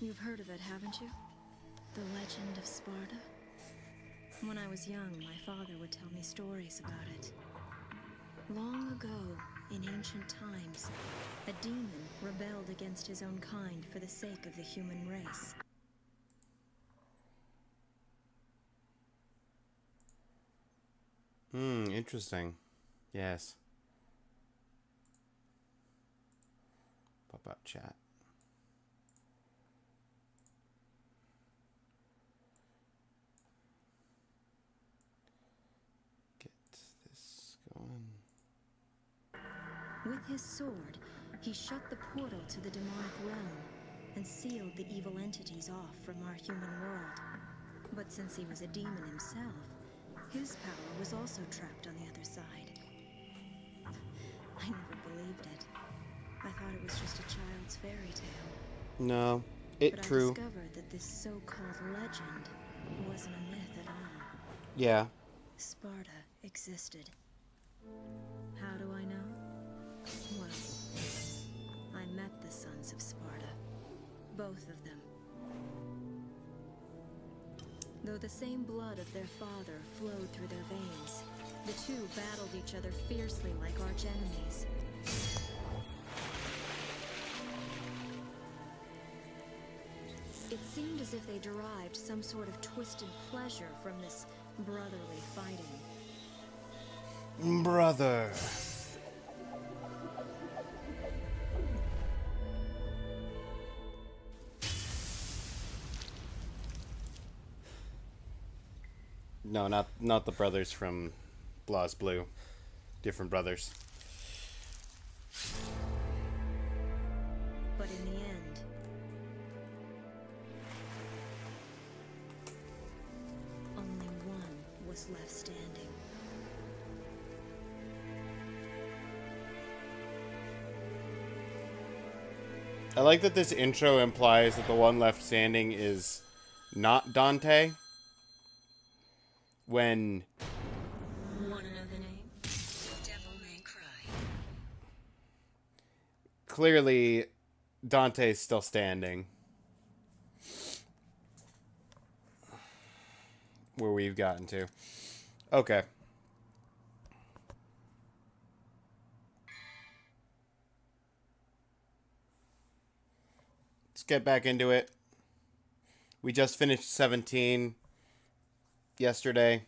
You've heard of it, haven't you? The legend of Sparta? When I was young, my father would tell me stories about it. Long ago, in ancient times, a demon rebelled against his own kind for the sake of the human race. Interesting. Yes. Pop up chat. Get this going. With his sword, he shut the portal to the demonic realm and sealed the evil entities off from our human world. But since he was a demon himself, his power was also trapped on the other side. I never believed it. I thought it was just a child's fairy tale. No, But true. I discovered that this so-called legend wasn't a myth at all. Yeah. Sparta existed. How do I know? Well, I met the sons of Sparta. Both of them. Though the same blood of their father flowed through their veins, the two battled each other fiercely like arch-enemies. It seemed as if they derived some sort of twisted pleasure from this brotherly fighting. Brother. No, not the brothers from Blah's Blue. Different brothers. But in the end, only one was left standing. I like that this intro implies that the one left standing is not Dante. When... Wanna know the name? Devil May Cry. Clearly, Dante's still standing. Where we've gotten to. Okay. Let's get back into it. We just finished 17 yesterday.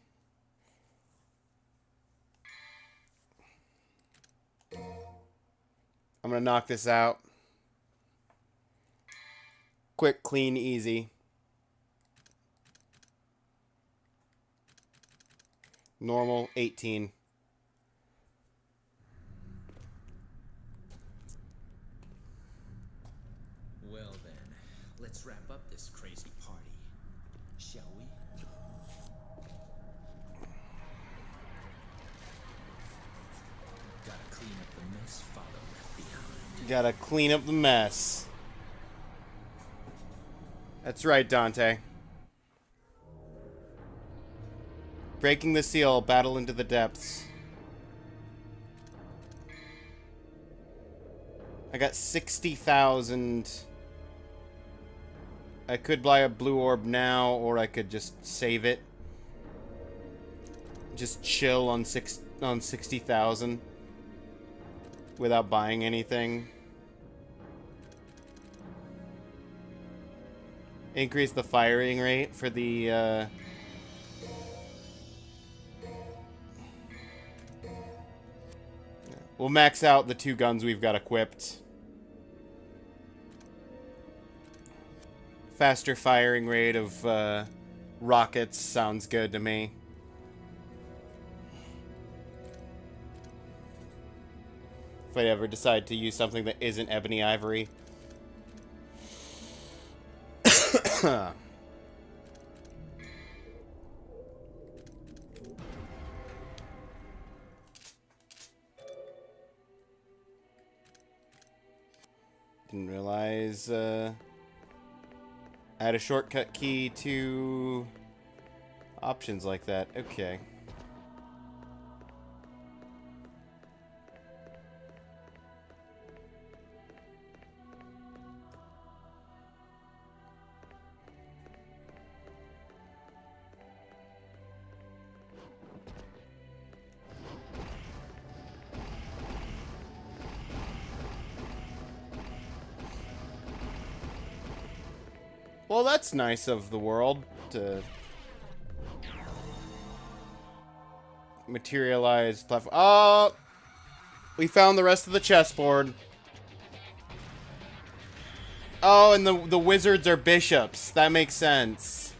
I'm gonna knock this out. Quick, clean, easy. Normal, 18. Well then, let's wrap up this crazy party, shall we? Gotta clean up the mess Father left behind. Gotta clean up the mess. That's right, Dante. Breaking the seal, battle into the depths. I got 60,000. I could buy a blue orb now, or I could just save it. Just chill on 60,000 without buying anything. Increase the firing rate for the we'll max out the 2 guns we've got equipped. Faster firing rate of rockets sounds good to me. If I ever decide to use something that isn't ebony ivory. Didn't realize, add a shortcut key to options like that. Okay. Well, that's nice of the world to materialize platform. Oh, we found the rest of the chessboard. Oh, and the wizards are bishops. That makes sense.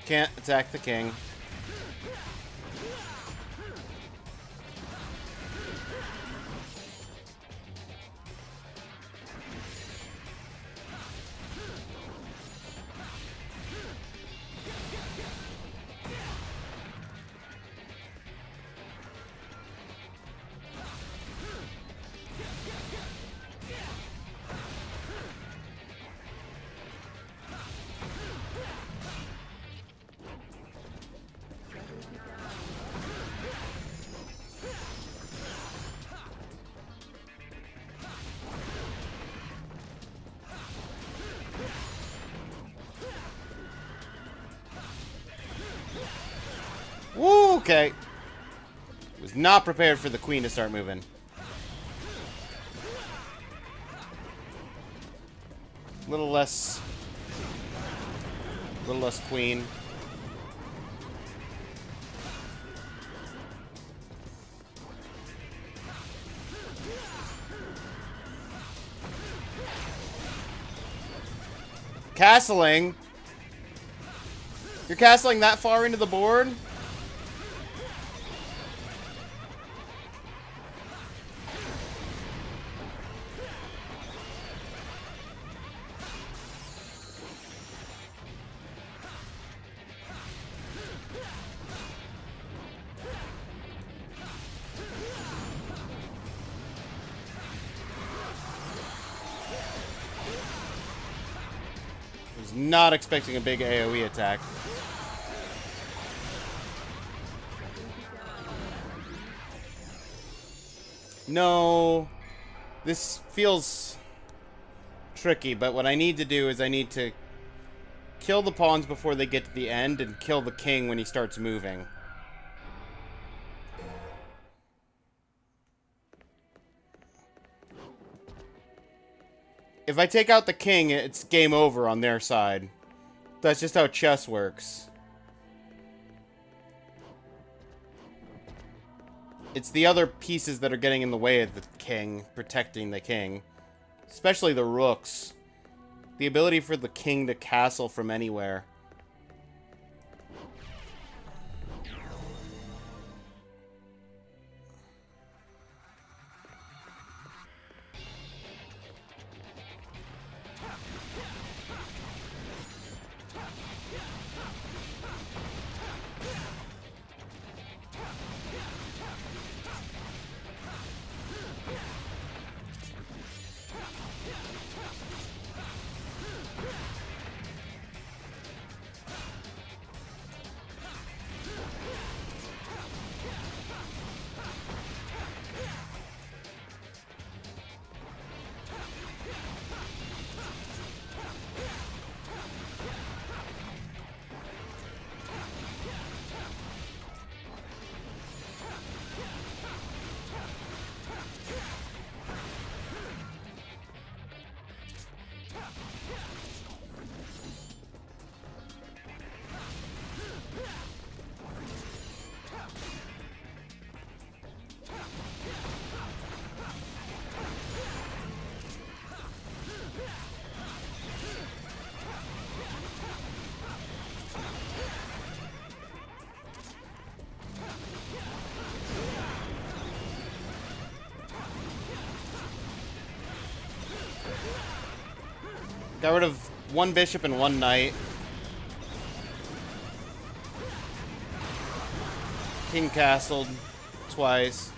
Can't attack the king. Woo, okay. Was not prepared for the queen to start moving. A little less queen. Castling? You're castling that far into the board? Was not expecting a big AoE attack. No. This feels tricky, but what I need to do is I need to kill the pawns before they get to the end and kill the king when he starts moving. If I take out the king, it's game over on their side. That's just how chess works. It's the other pieces that are getting in the way of the king, protecting the king. Especially the rooks. The ability for the king to castle from anywhere. Got rid of one bishop and one knight. King castled twice.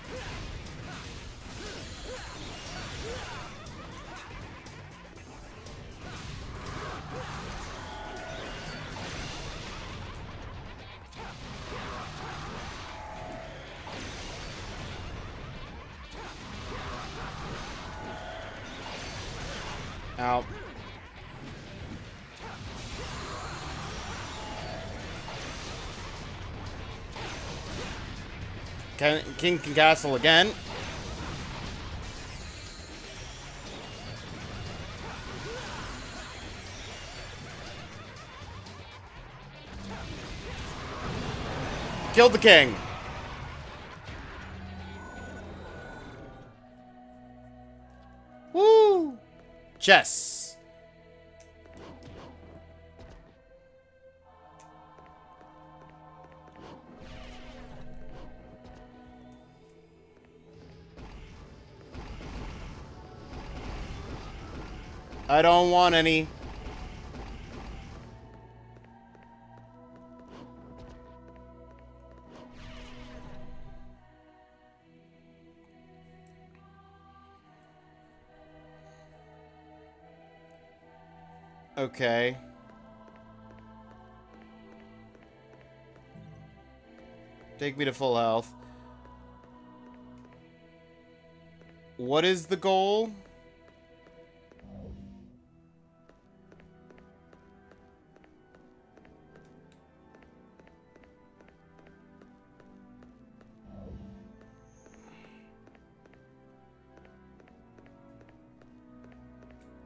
Out. King can castle again. Killed the king. Woo! Chess. I don't want any. Okay. Take me to full health. What is the goal?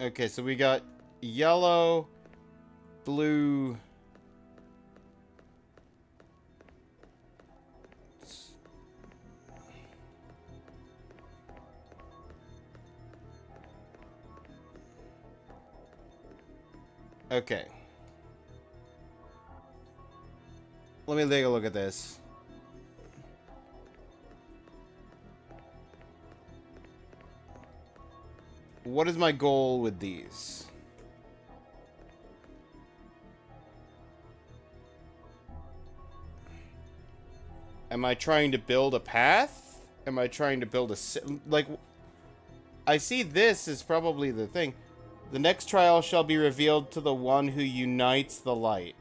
Okay, so we got yellow, blue. Okay. Let me take a look at this. What is my goal with these? Am I trying to build a path? Am I trying to build a... like, I see this is probably the thing. The next trial shall be revealed to the one who unites the light.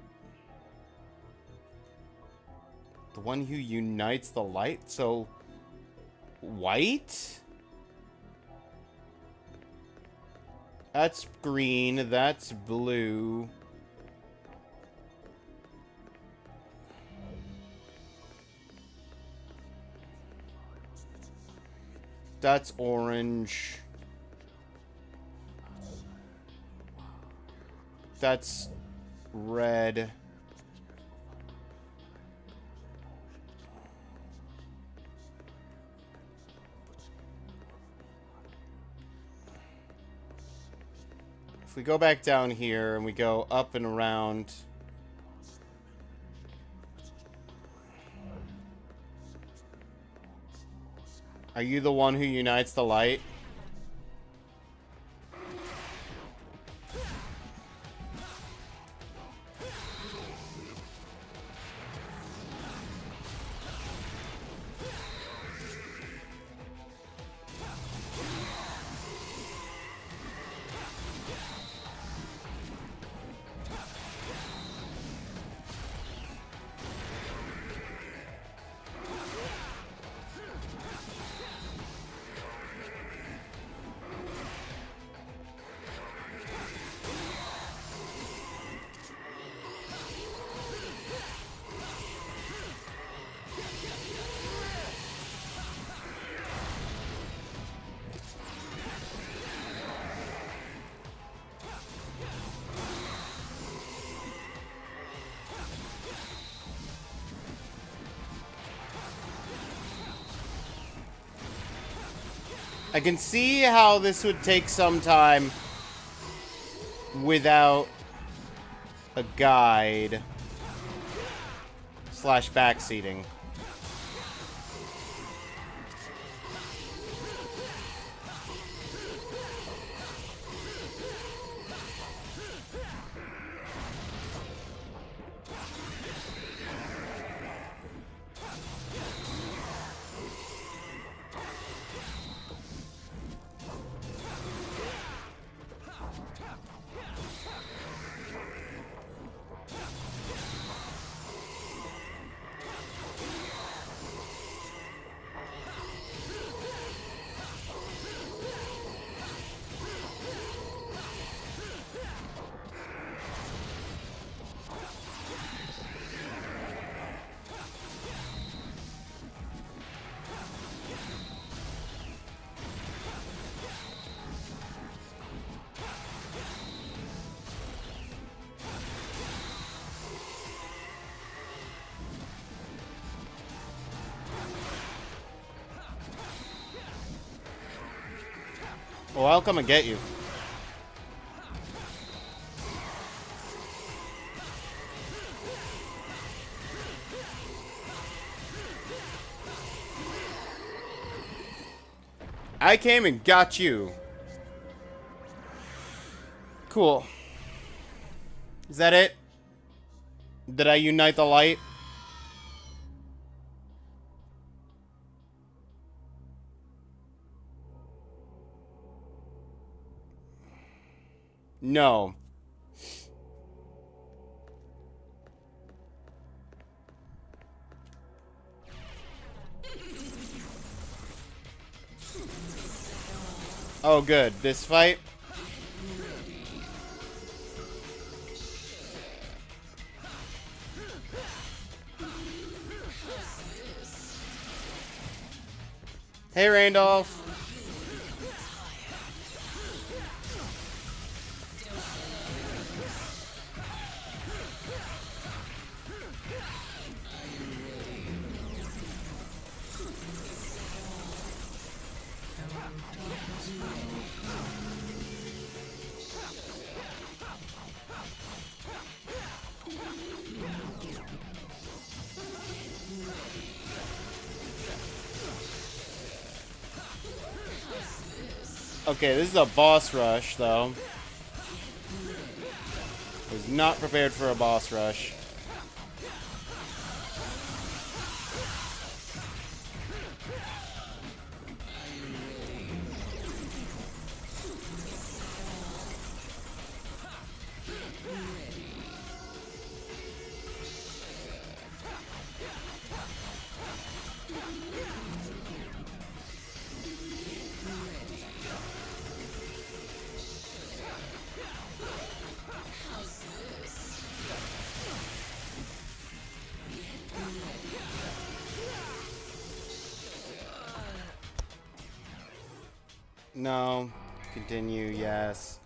The one who unites the light? So, white? That's green. That's blue. That's orange. That's red. If we go back down here and we go up and around. Are you the one who unites the light? I can see how this would take some time without a guide / backseating. Oh, I'll come and get you. I came and got you. Cool. Is that it? Did I unite the light? No. Oh, good. This fight? Hey, Randolph. Okay, this is a boss rush, though. Was not prepared for a boss rush. No. Continue, yes.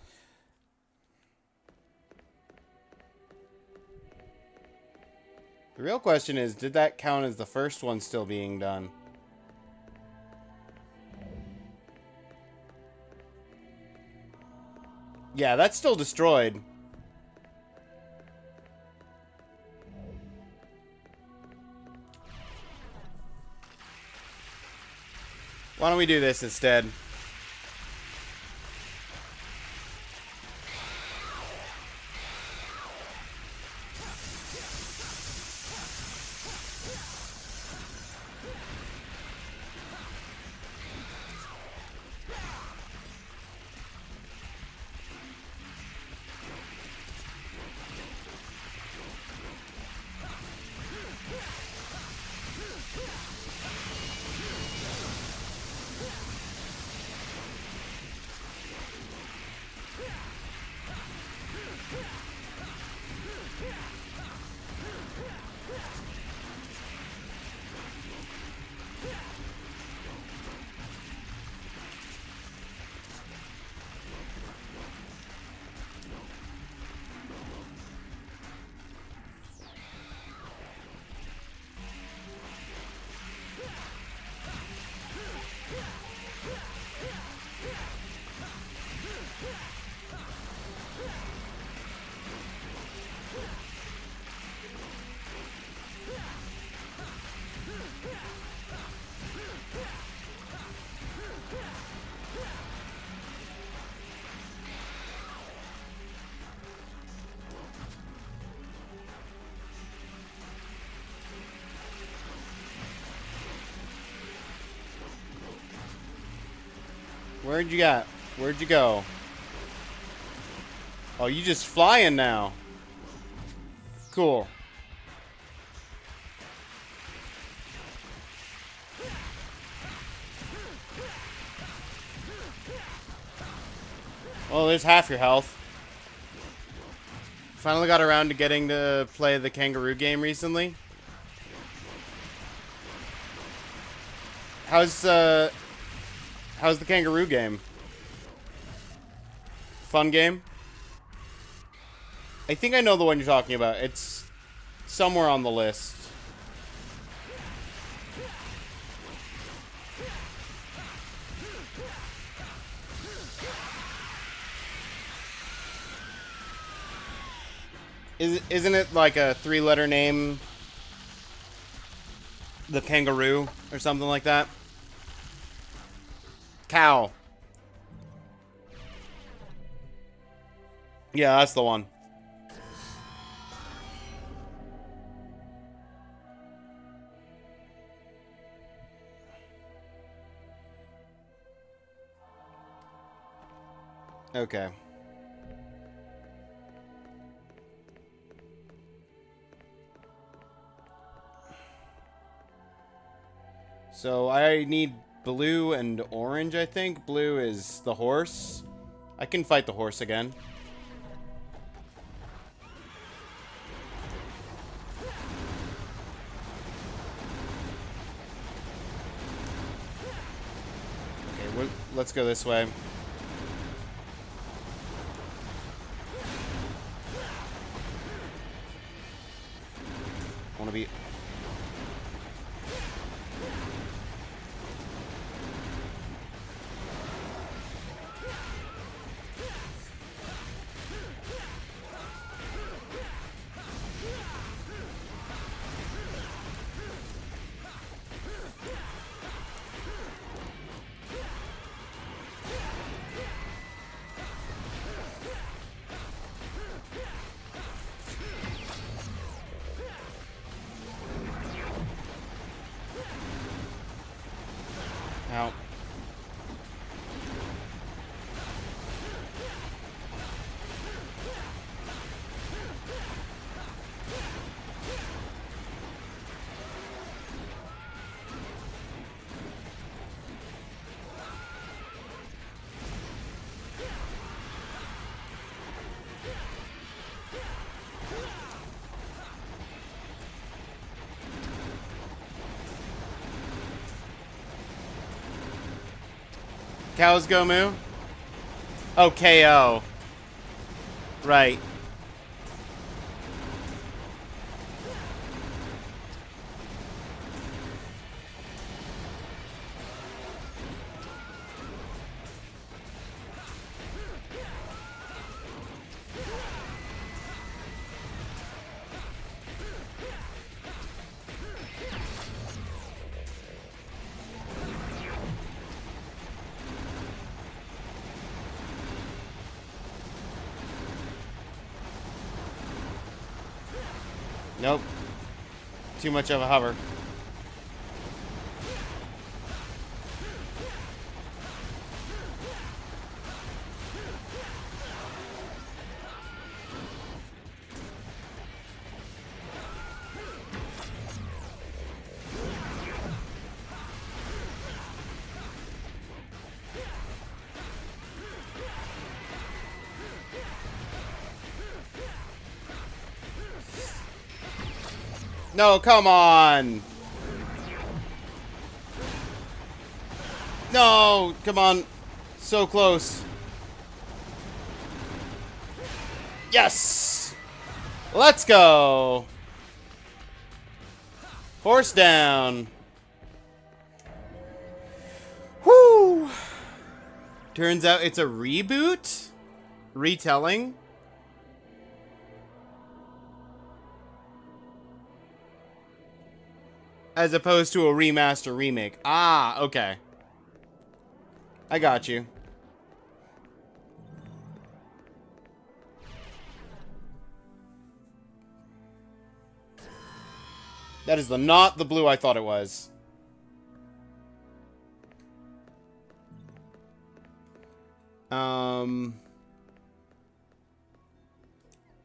The real question is, did that count as the first one still being done? Yeah, that's still destroyed. Why don't we do this instead? Where'd you got? Where'd you go? Oh, you just flying now. Cool. Well, there's half your health. Finally got around to getting to play the kangaroo game recently. How's the kangaroo game? Fun game? I think I know the one you're talking about. It's somewhere on the list. Isn't it like a 3-letter name? The kangaroo or something like that? Cow. Yeah, that's the one. Okay. So I need blue and orange, I think. Blue is the horse. I can fight the horse again. Okay, let's go this way. I want to be... Ow. Cows go moo? Oh, KO. Right. Nope. Too much of a hover. No, come on. No, come on. So close. Yes. Let's go. Horse down. Whoo. Turns out it's a reboot? Retelling? As opposed to a remaster remake. Ah, okay. I got you. That is not the blue I thought it was.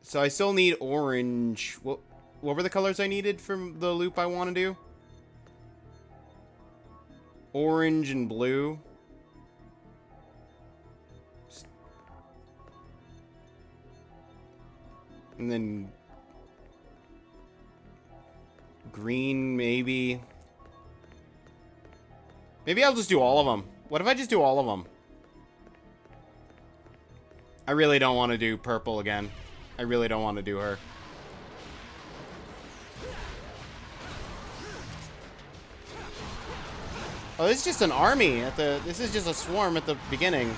So I still need orange. What were the colors I needed from the loop I want to do? Orange and blue. And then green, maybe. Maybe I'll just do all of them. What if I just do all of them? I really don't want to do purple again. I really don't want to do her. Oh, this is just an army at the... This is just a swarm at the beginning.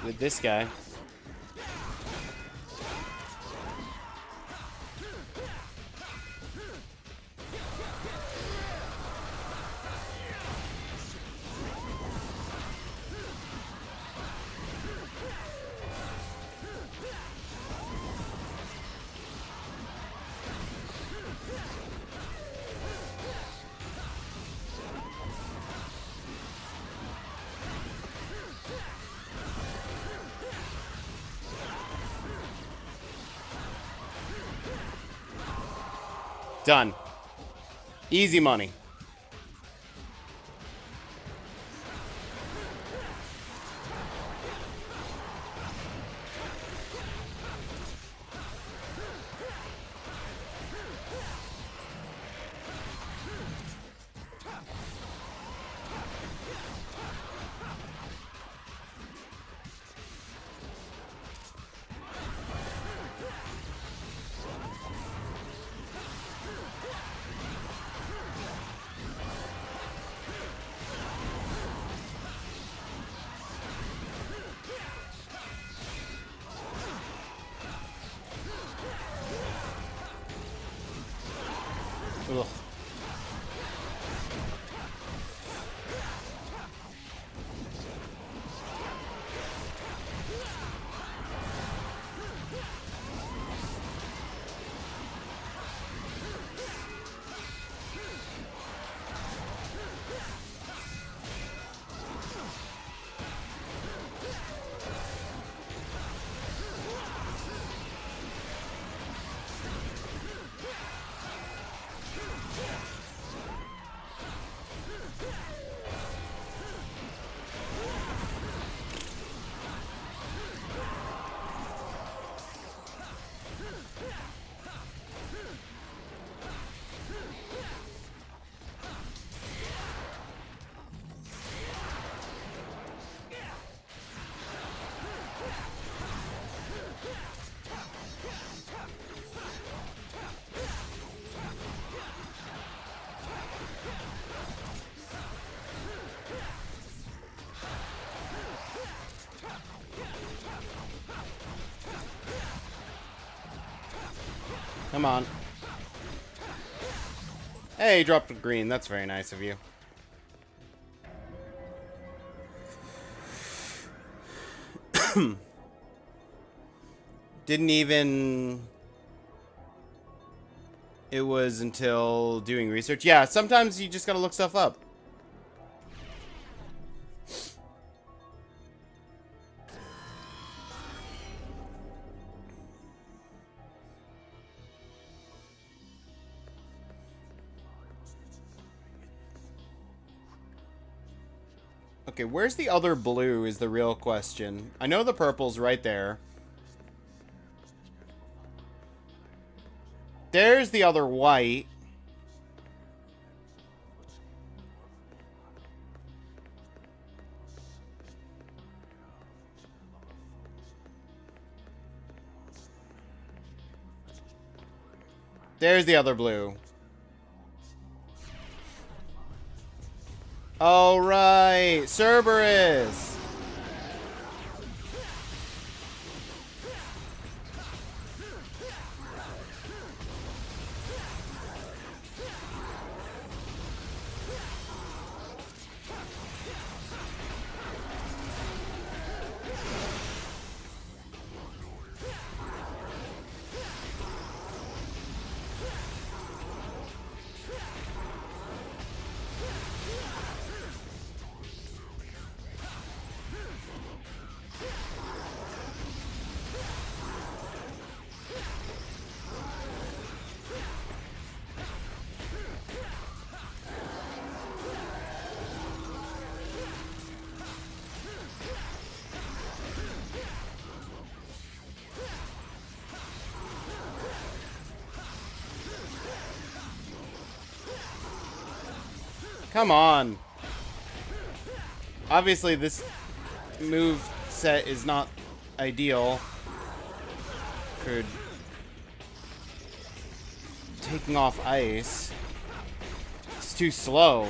with this guy. Done. Easy money. Ugh. Come on. Hey, dropped a green. That's very nice of you. Didn't even... It was until doing research. Yeah, sometimes you just gotta look stuff up. Okay, where's the other blue is the real question. I know the purple's right there. There's the other white. There's the other blue. All right, Cerberus. Come on. Obviously, this move set is not ideal for taking off ice. It's too slow.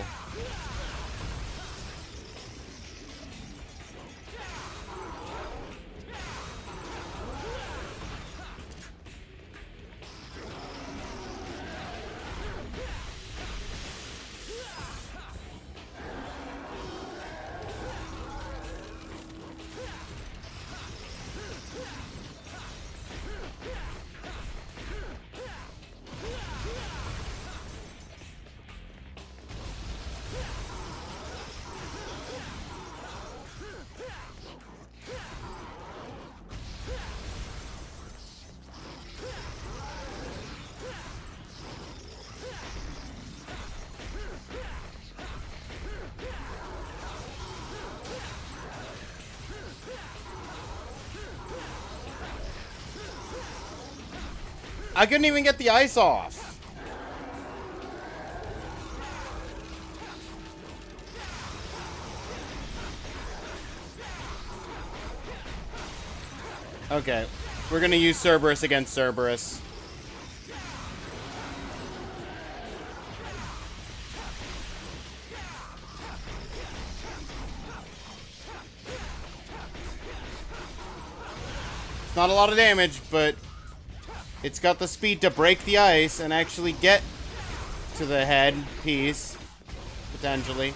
I couldn't even get the ice off. Okay, we're gonna use Cerberus against Cerberus. It's not a lot of damage, but it's got the speed to break the ice and actually get to the head piece, potentially.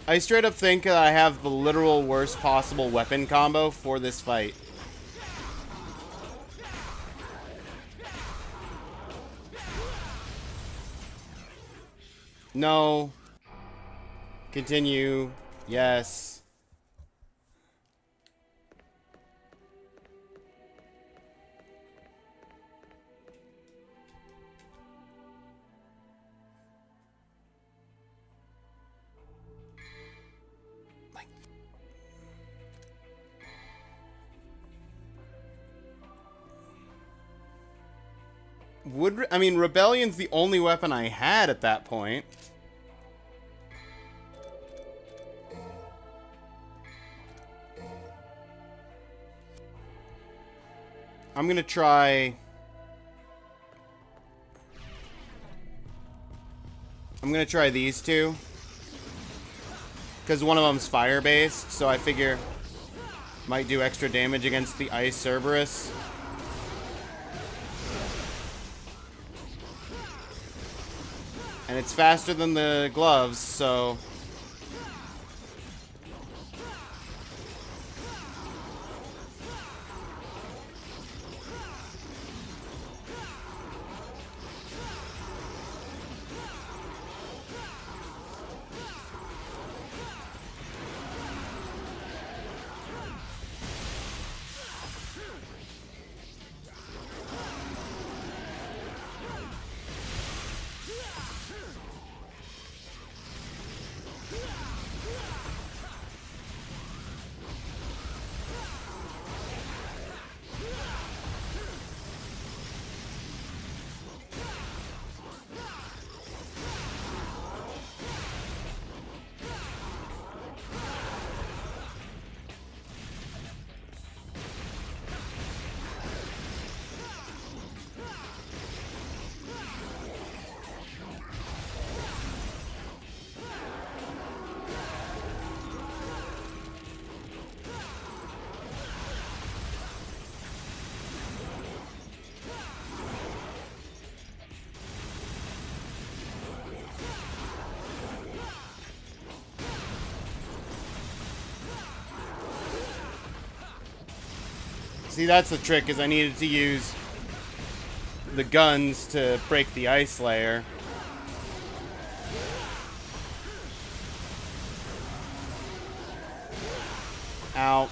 I straight up think that I have the literal worst possible weapon combo for this fight. No. Continue. Yes. I mean, Rebellion's the only weapon I had at that point. I'm gonna try... I'm gonna try these two. Because one of them's fire-based, so I figure... might do extra damage against the Ice Cerberus. And it's faster than the gloves, so... See, that's the trick, is I needed to use the guns to break the ice layer. Ow.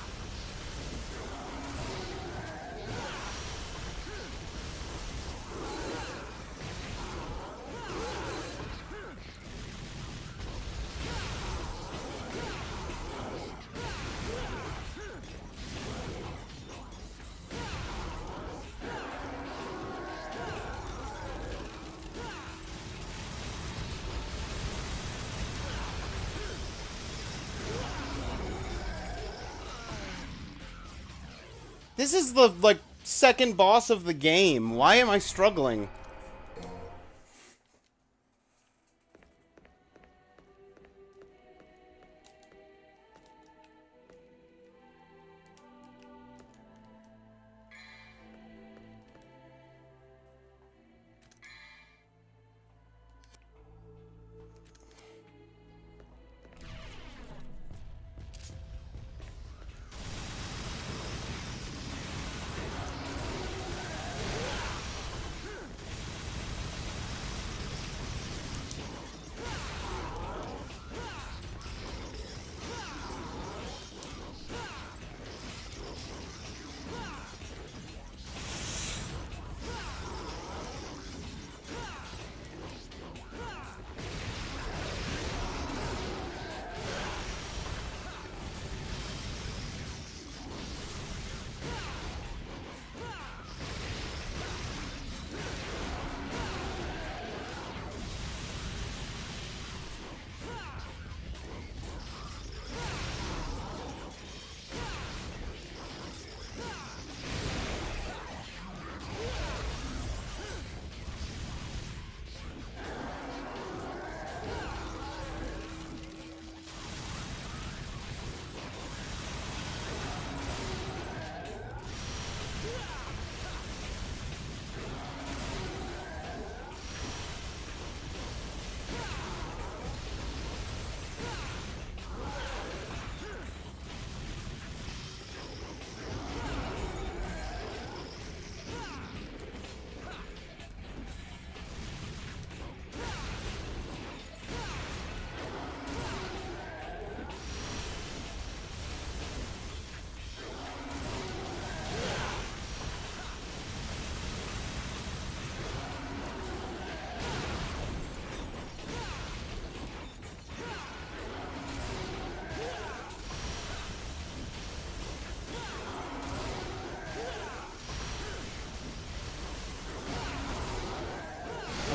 This is the, like, second boss of the game. Why am I struggling?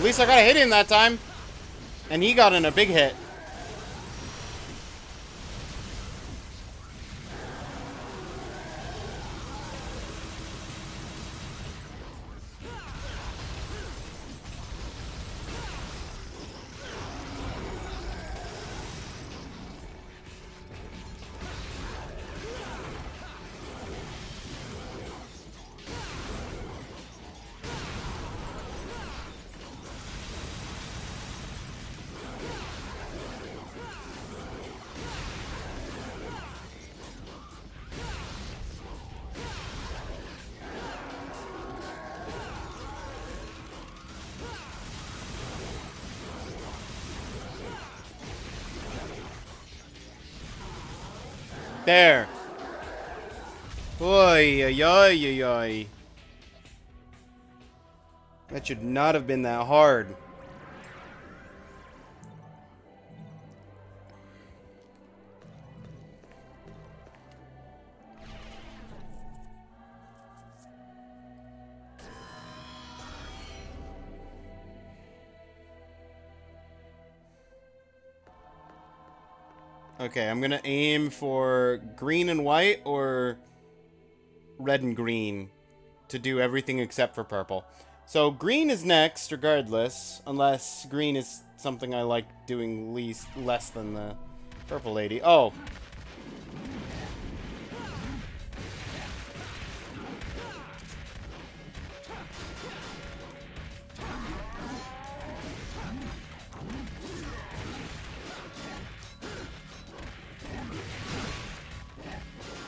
At least I got a hit in that time. And he got in a big hit. There. Oy, oy, oy, oy, oy. That should not have been that hard. Okay, I'm gonna aim for green and white or red and green to do everything except for purple. So green is next, regardless, unless green is something I like doing less than the purple lady. Oh.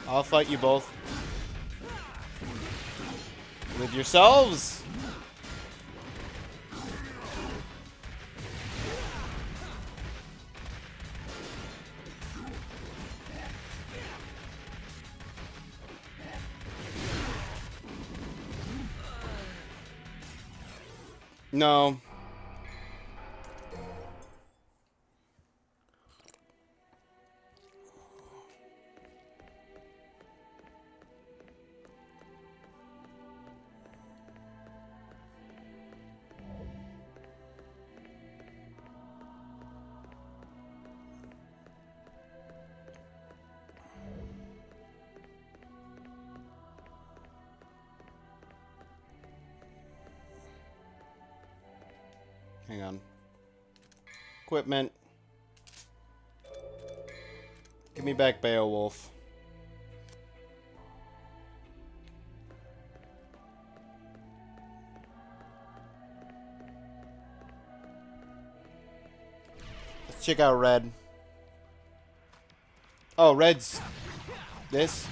I'll fight you both. With yourselves! No. Hang on. Equipment. Give me back Beowulf. Let's check out Red. Oh, Red's this.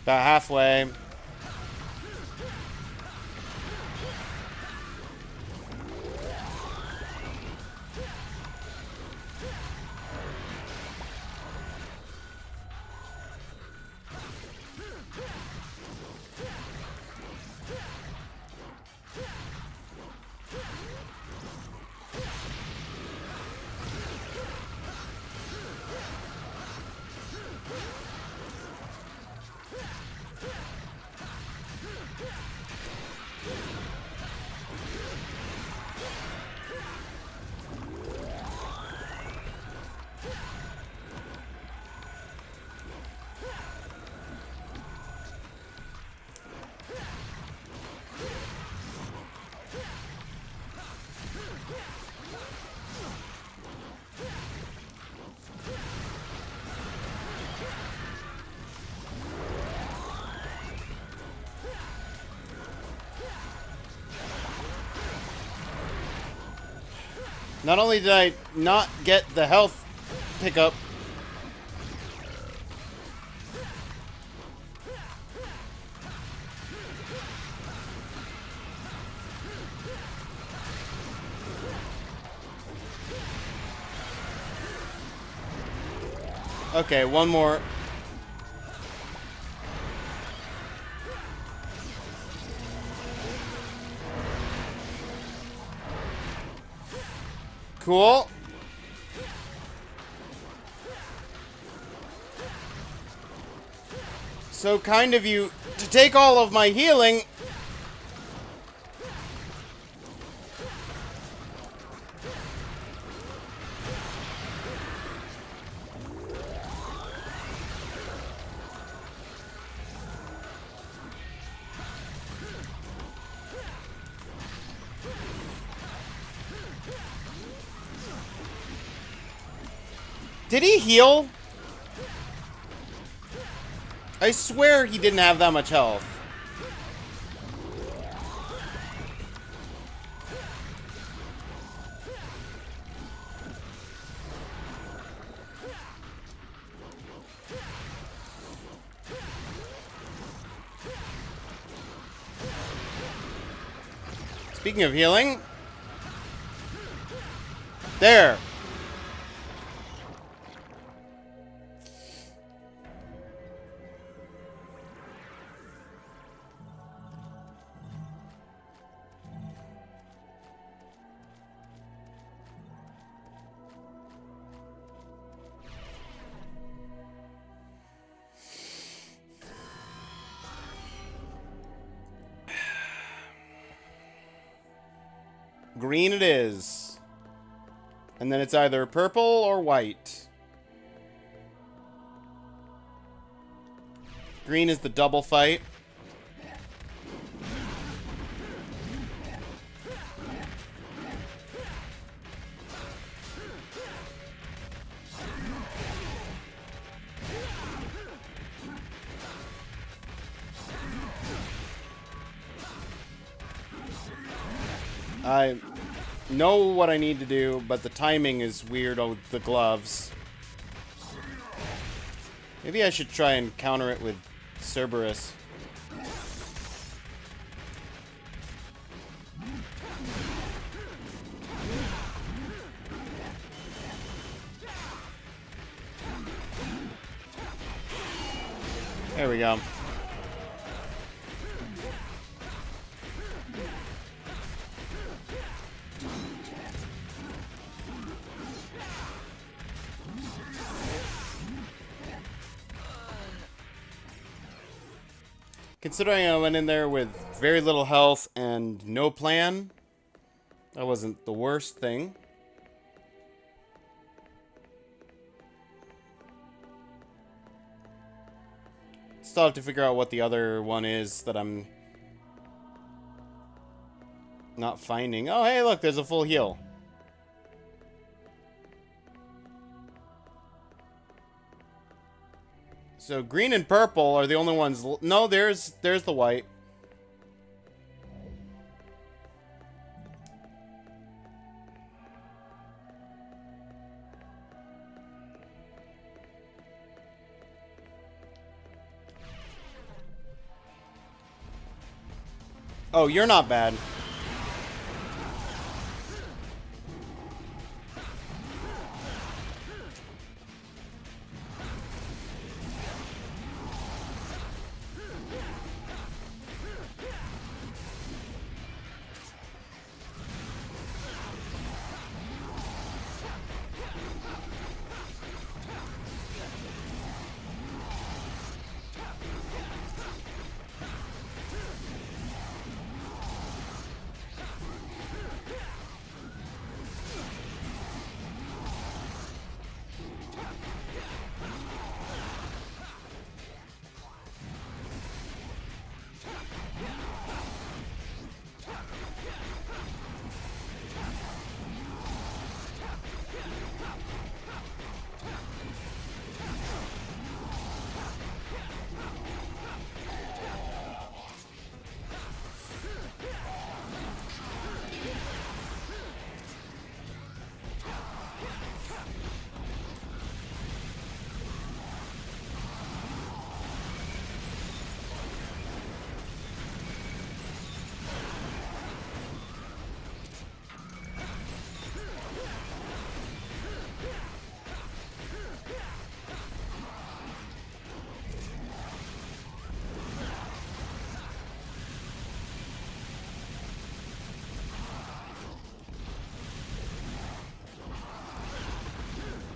About halfway. Not only did I not get the health pickup, okay, one more. Cool. So kind of you to take all of my healing. Did he heal? I swear he didn't have that much health. Speaking of healing, there. Green it is. And then it's either purple or white. Green is the double fight. I know what I need to do, but the timing is weird on the gloves. Maybe I should try and counter it with Cerberus. There we go. Considering I went in there with very little health and no plan, that wasn't the worst thing. Still have to figure out what the other one is that I'm not finding. Oh, hey, look, there's a full heal. So green and purple are the only ones. No, there's the white. Oh, you're not bad.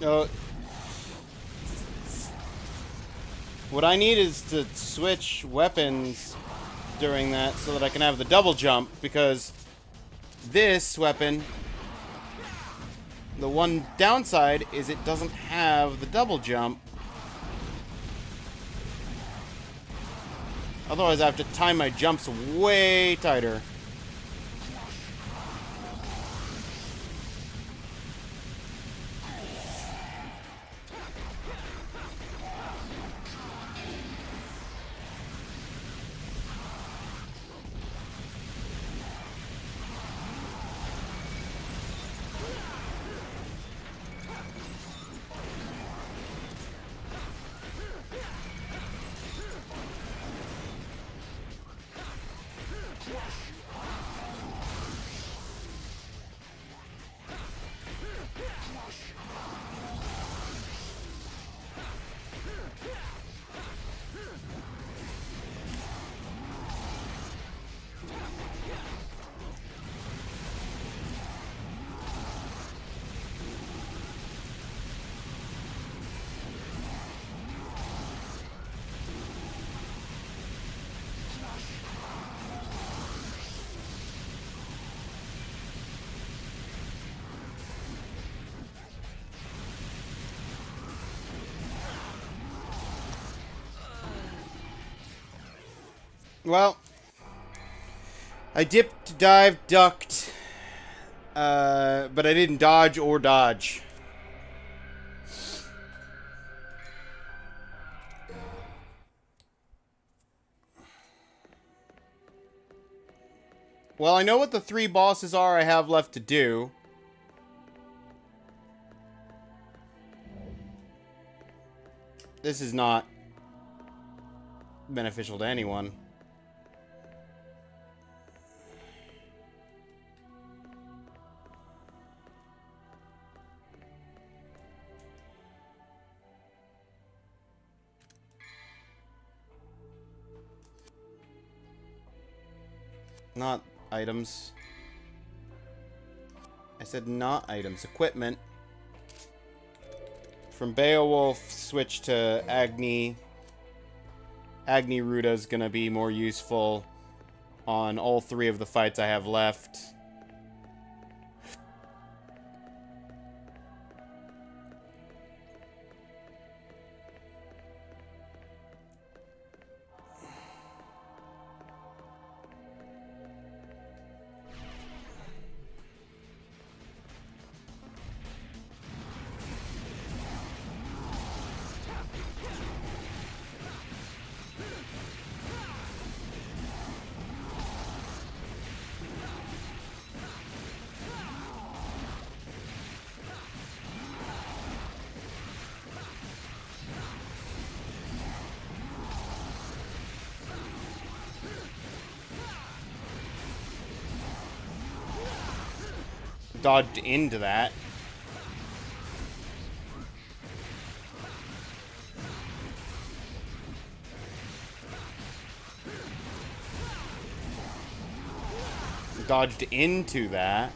Oh. What I need is to switch weapons during that so that I can have the double jump, because this weapon, the one downside is it doesn't have the double jump. Otherwise I have to time my jumps way tighter. Well, I dipped, dived, ducked, but I didn't dodge or dodge. Well, I know what the 3 bosses are I have left to do. This is not beneficial to anyone. Not items. I said not items. Equipment. From Beowulf, switch to Agni. Agni Ruta is going to be more useful on all 3 of the fights I have left. Dodged into that. Dodged into that.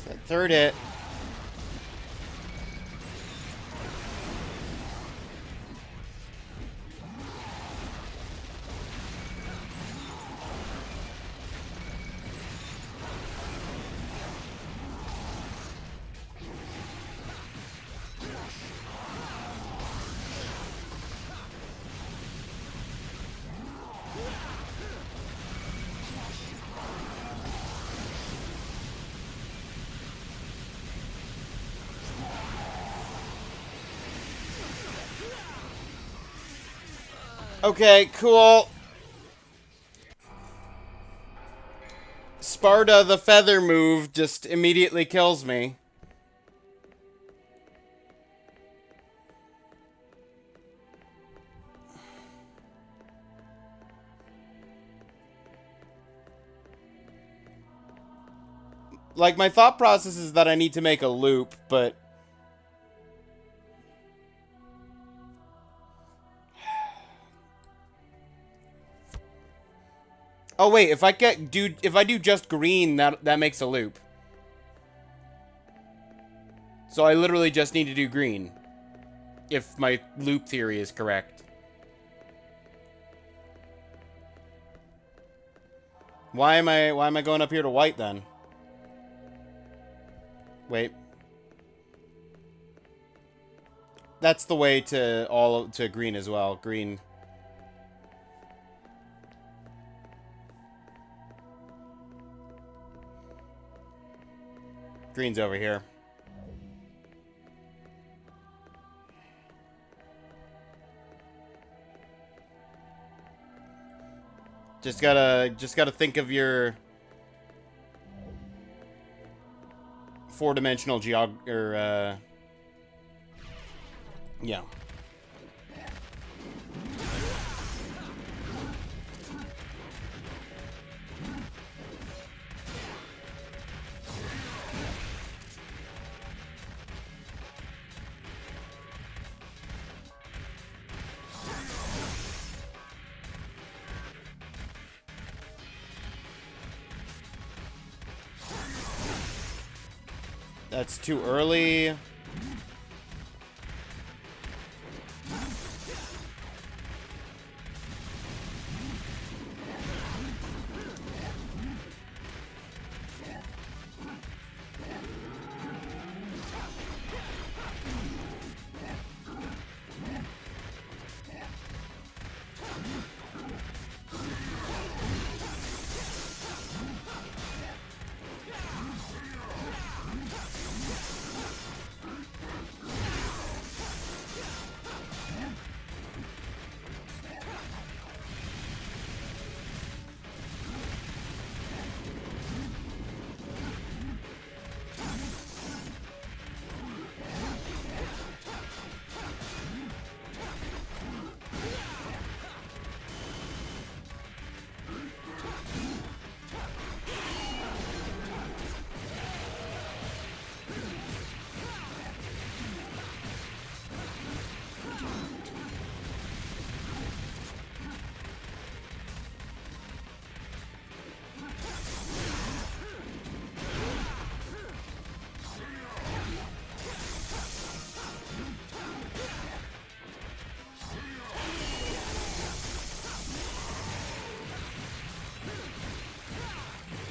That third hit. Okay, cool. Sparta, the feather move, just immediately kills me. Like, my thought process is that I need to make a loop, but... Oh wait, if I do just green, that makes a loop. So I literally just need to do green. If my loop theory is correct. Why am I going up here to white then? Wait. That's the way to green as well. Green. Green's over here. Just gotta think of your four-dimensional yeah. That's too early.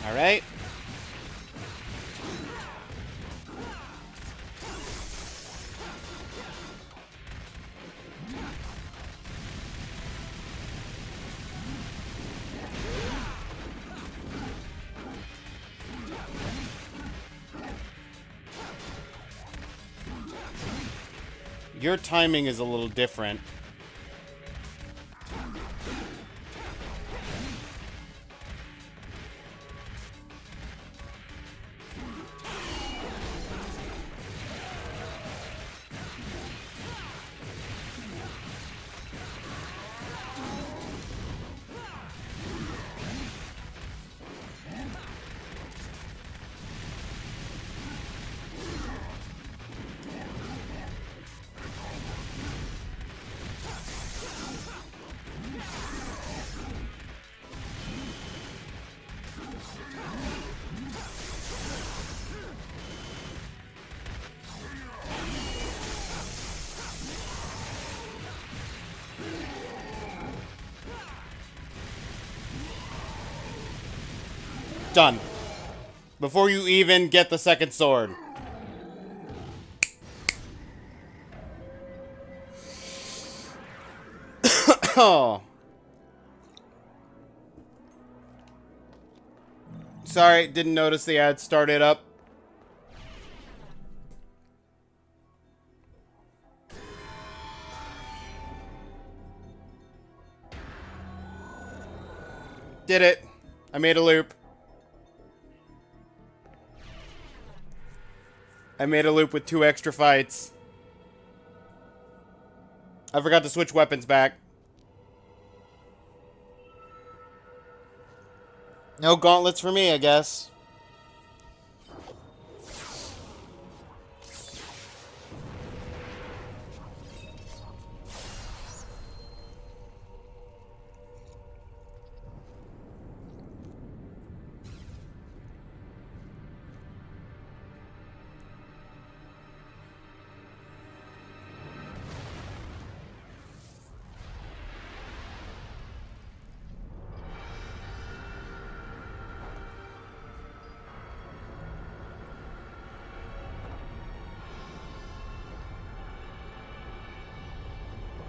All right. Your timing is a little different. done. Before you even get the second sword. Oh. Sorry, didn't notice the ad started up. Did it. I made a loop. I made a loop with 2 extra fights. I forgot to switch weapons back. No gauntlets for me, I guess.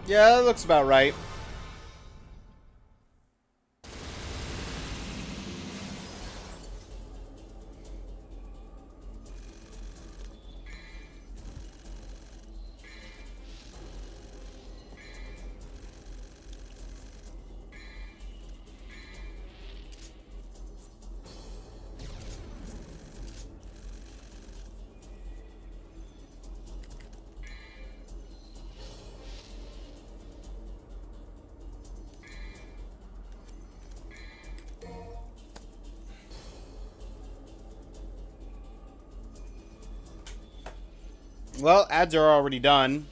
Yeah, that looks about right. Well, ads are already done.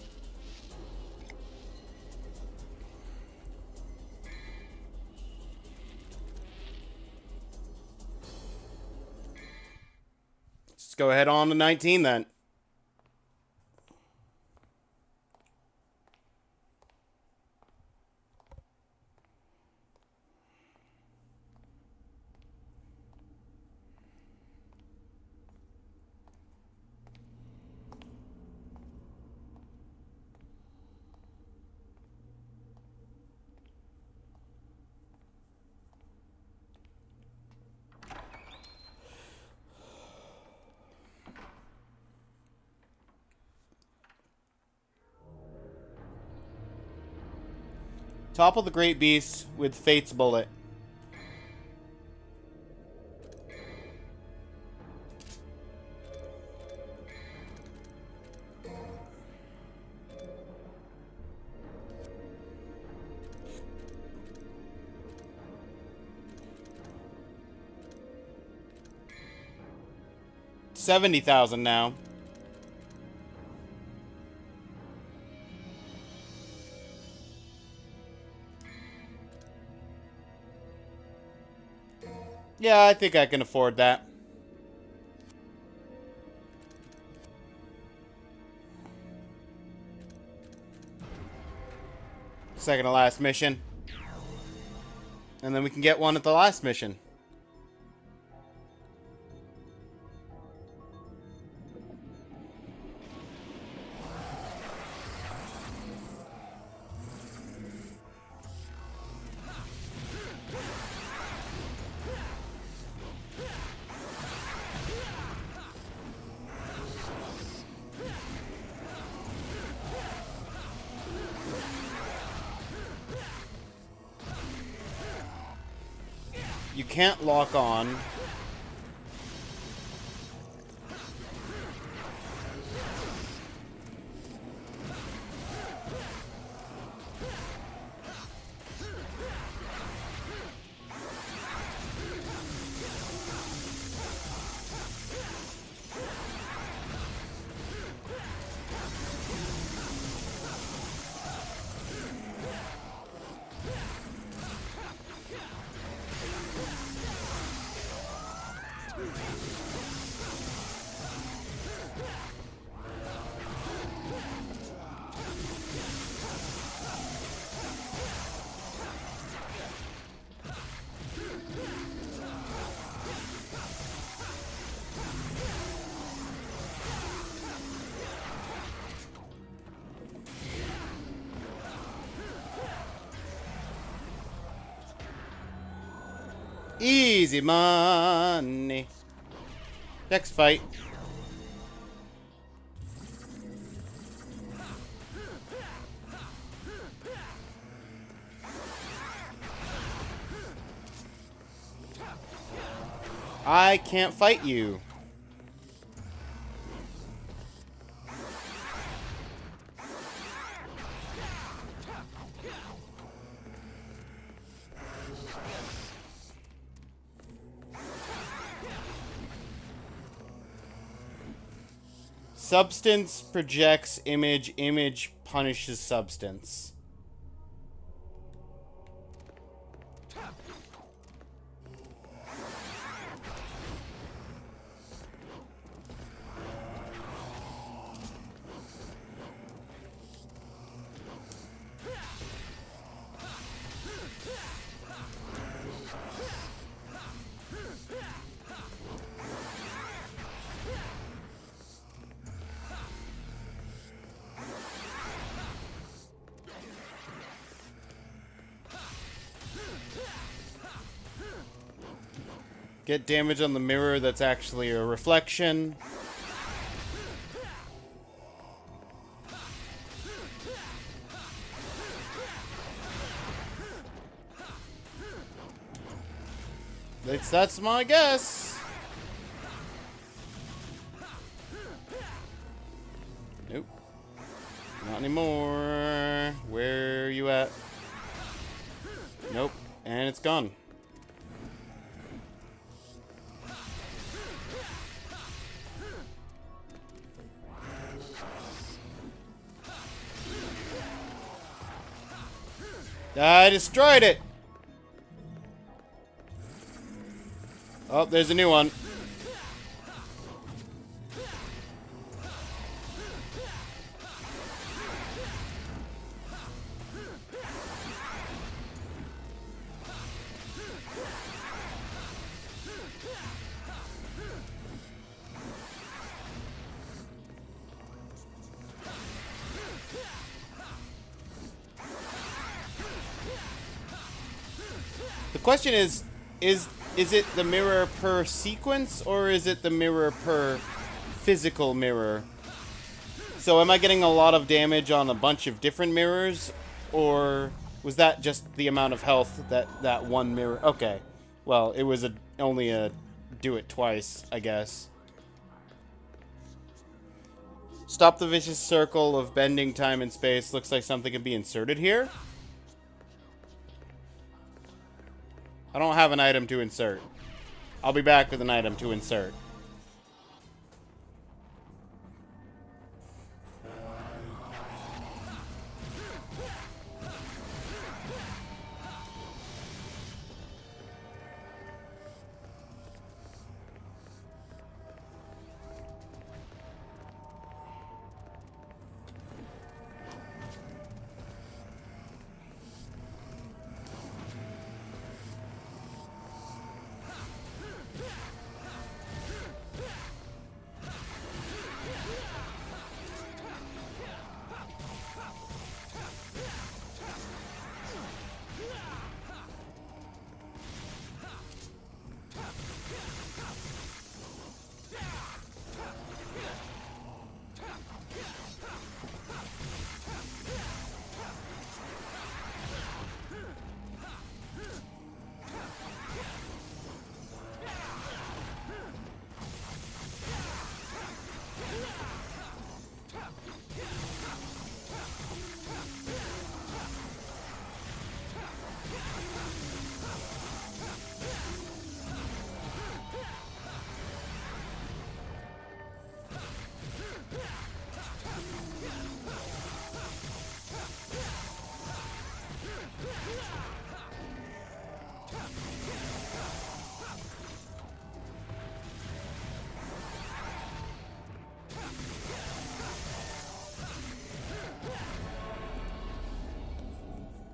Let's go ahead on to 19 then. Topple the Great Beast with Fate's Bullet. $70,000 now. Yeah, I think I can afford that. Second to last mission. And then we can get one at the last mission. You can't lock on. Easy money. Next fight. I can't fight you. Substance projects image. Image punishes substance. Get damage on the mirror that's actually a reflection. That's my guess. Nope. Not anymore. Where are you at? Nope. And it's gone. I destroyed it! Oh, there's a new one. The question is it the mirror per sequence, or is it the mirror per physical mirror? So am I getting a lot of damage on a bunch of different mirrors, or was that just the amount of health that one mirror? Okay, well, it was only a do it twice, I guess. Stop the vicious circle of bending time and space. Looks like something can be inserted here. I don't have an item to insert. I'll be back with an item to insert.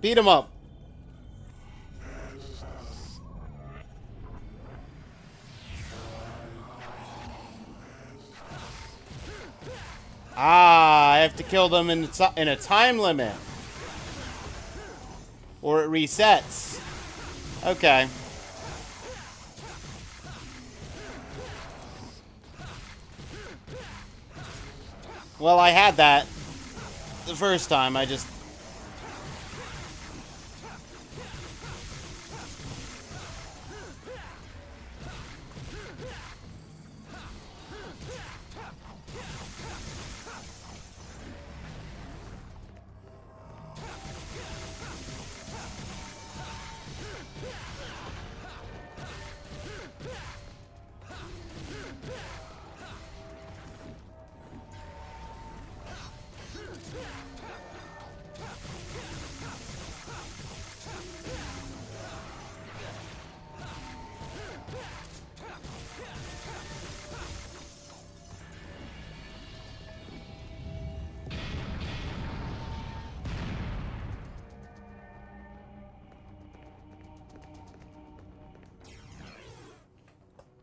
Beat him up. Ah, I have to kill them in a time limit. Or it resets. Okay. Well, I had that the first time. I just...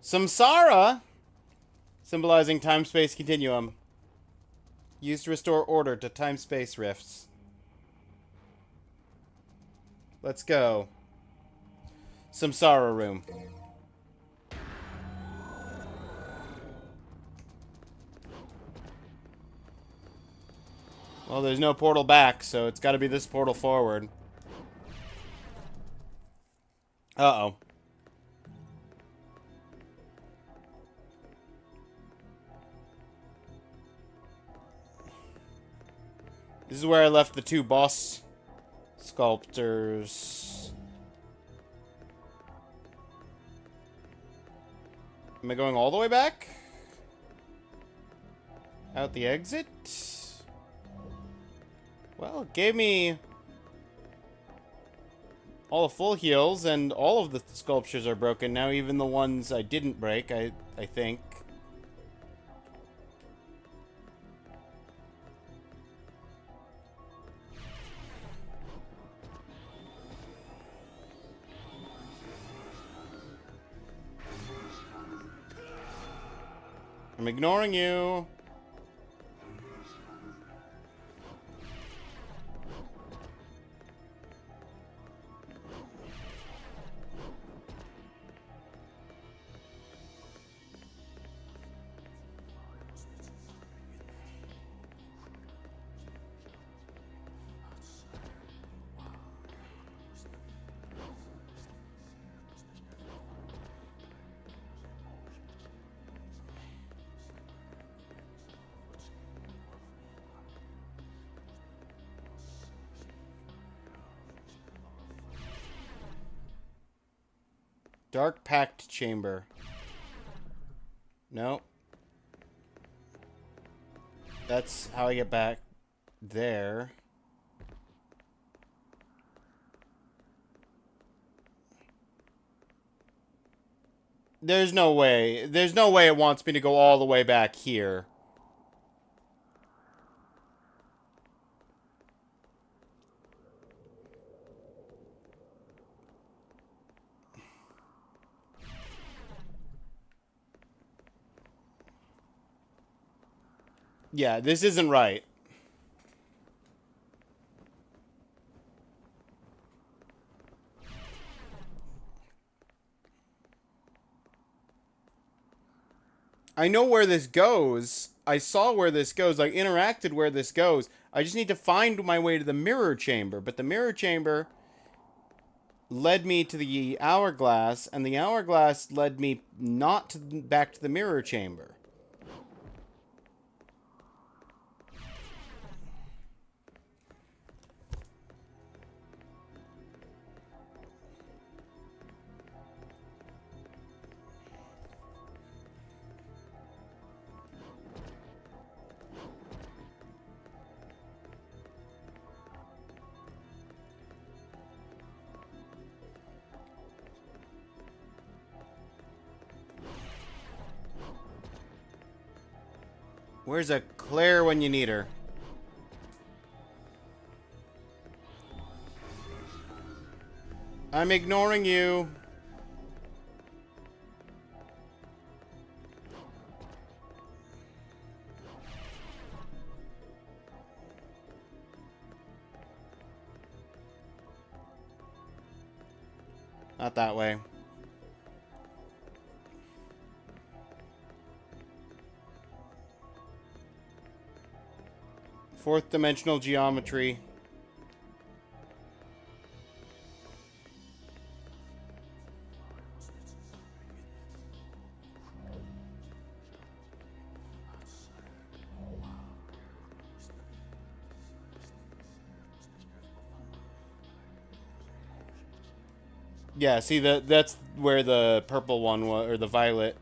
Samsara, symbolizing time-space continuum, used to restore order to time-space rifts. Let's go. Samsara room. Well, there's no portal back, so it's got to be this portal forward. Uh-oh. This is where I left the two boss sculptors. Am I going all the way back? Out the exit? Well, it gave me all the full heals, and all of the sculptures are broken now, even the ones I didn't break, I think. I'm ignoring you. Dark Pact Chamber. No. That's how I get back there. There's no way. There's no way it wants me to go all the way back here. Yeah, this isn't right. I know where this goes. I saw where this goes. I interacted where this goes. I just need to find my way to the mirror chamber. But the mirror chamber led me to the hourglass, and the hourglass led me not to, back to the mirror chamber. Where's a Claire when you need her? I'm ignoring you. Not that way. Fourth dimensional geometry. Yeah, see, that's where the purple one was, or the violet,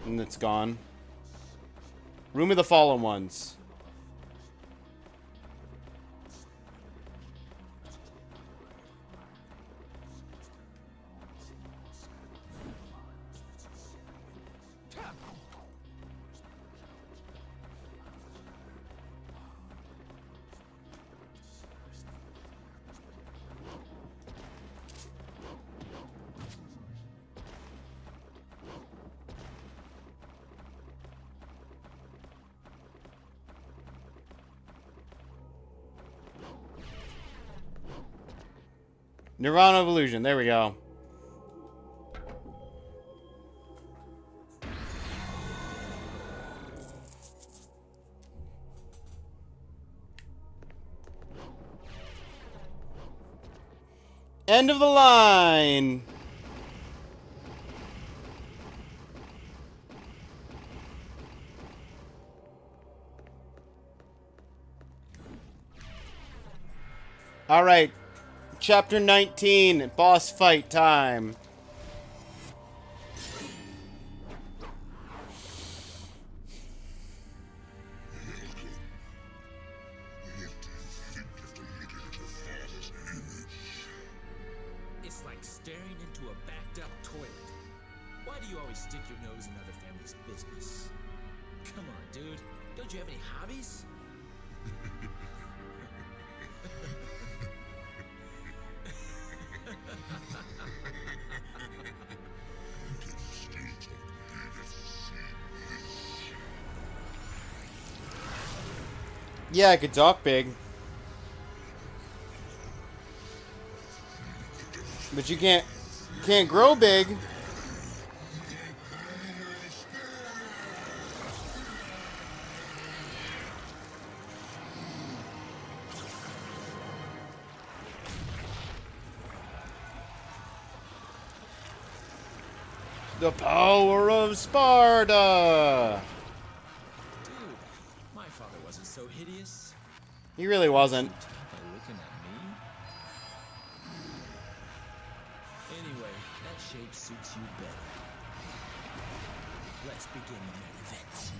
and it's gone. Room of the Fallen Ones. Nirvana of Illusion. There we go. End of the line. All right. Chapter 19, boss fight time. It's like staring into a backed up toilet. Why do you always stick your nose in other families' business? Come on, dude. Don't you have any hobbies? Yeah, I could talk big. But you can't grow big. The power of Sparta! Dude, my father wasn't so hideous. He really wasn't. By looking at me? Anyway, that shape suits you better. Let's begin the main event.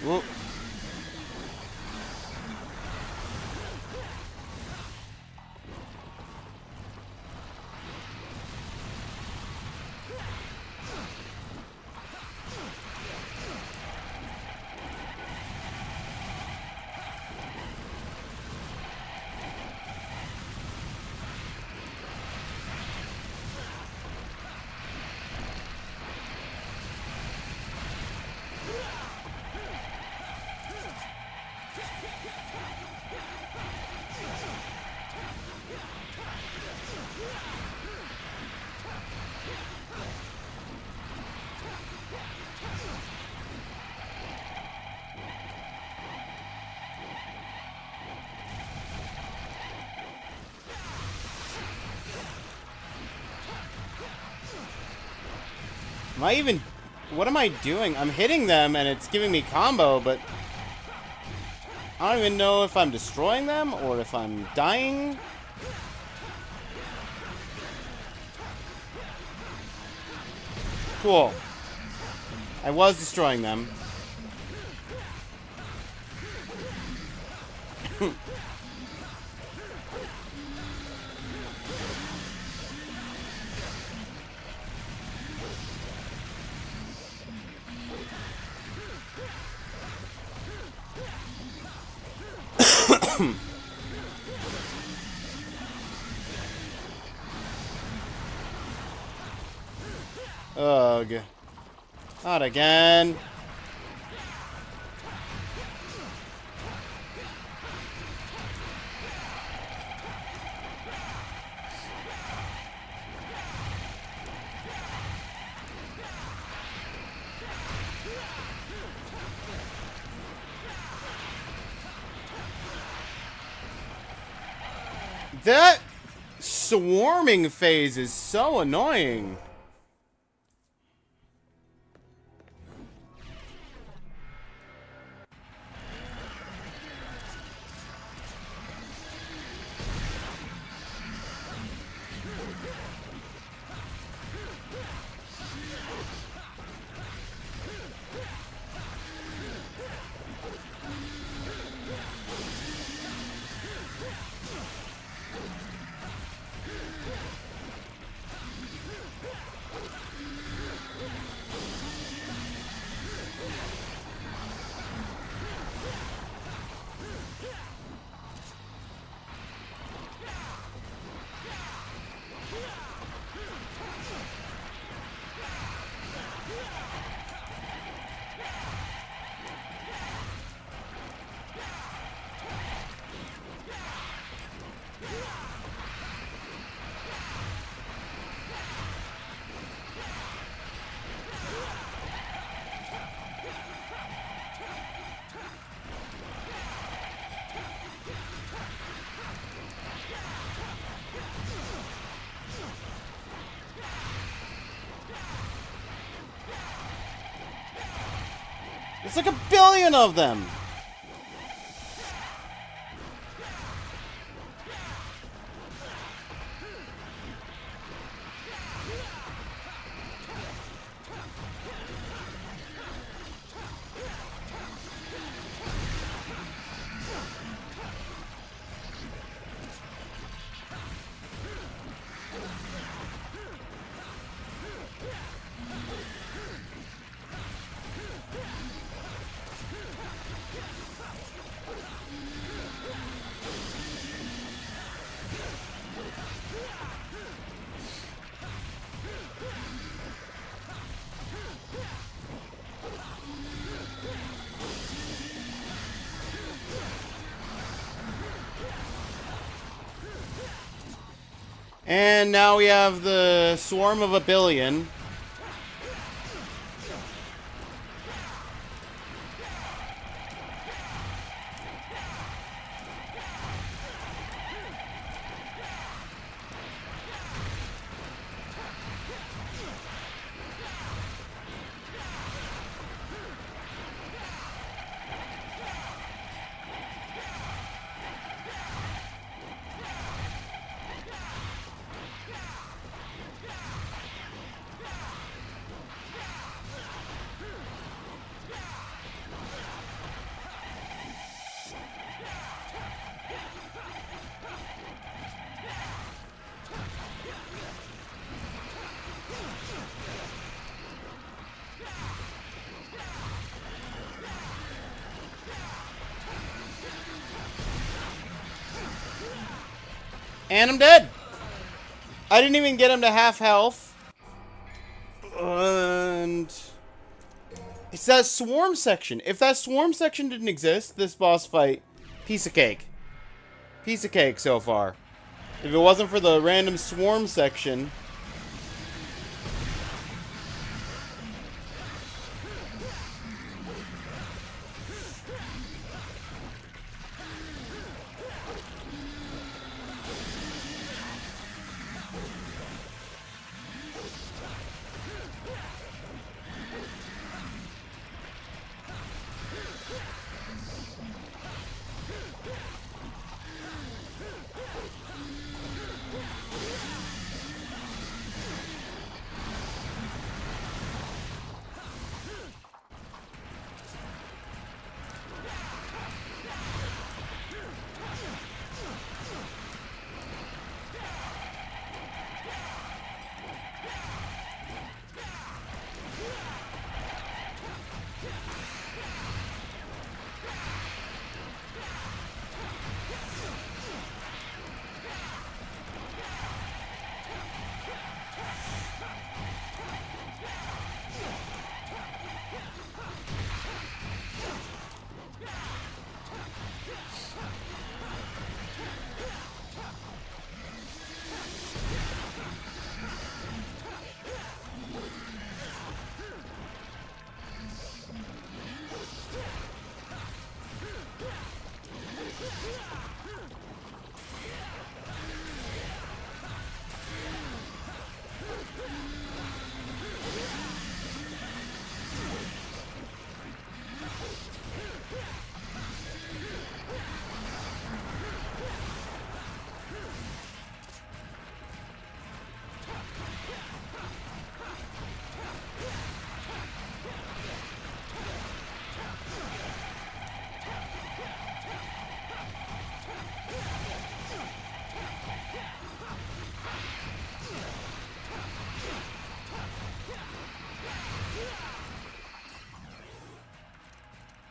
Whoop. Am I even... What am I doing? I'm hitting them and it's giving me combo, but... I don't even know if I'm destroying them or if I'm dying. Cool. I was destroying them. Ugh. Not again. That swarming phase is so annoying. It's like a billion of them! And now we have the swarm of a billion. And I'm dead. I didn't even get him to half health. And it's that swarm section. If that swarm section didn't exist, this boss fight, piece of cake. Piece of cake so far. If it wasn't for the random swarm section.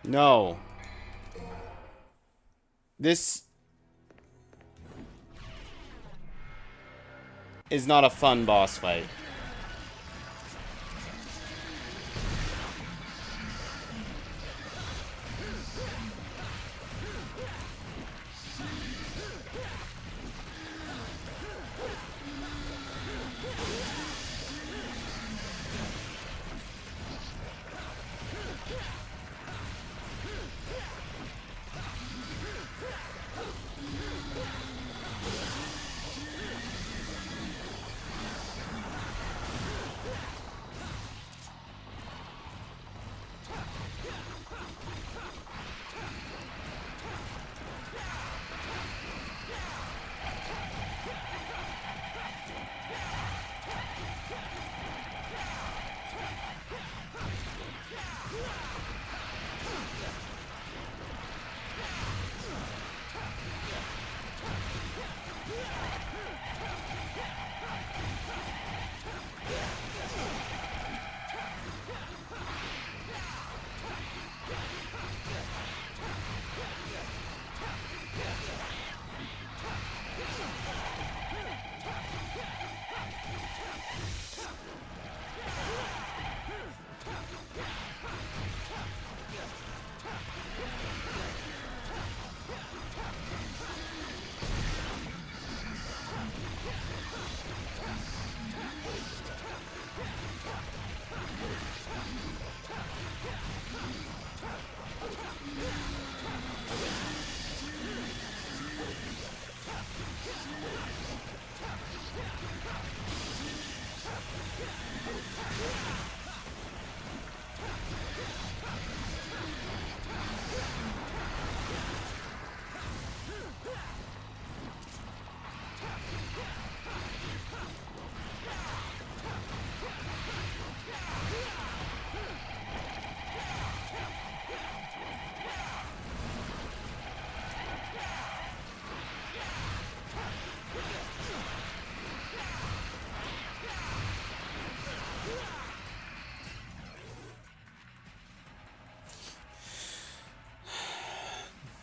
No. This is not a fun boss fight.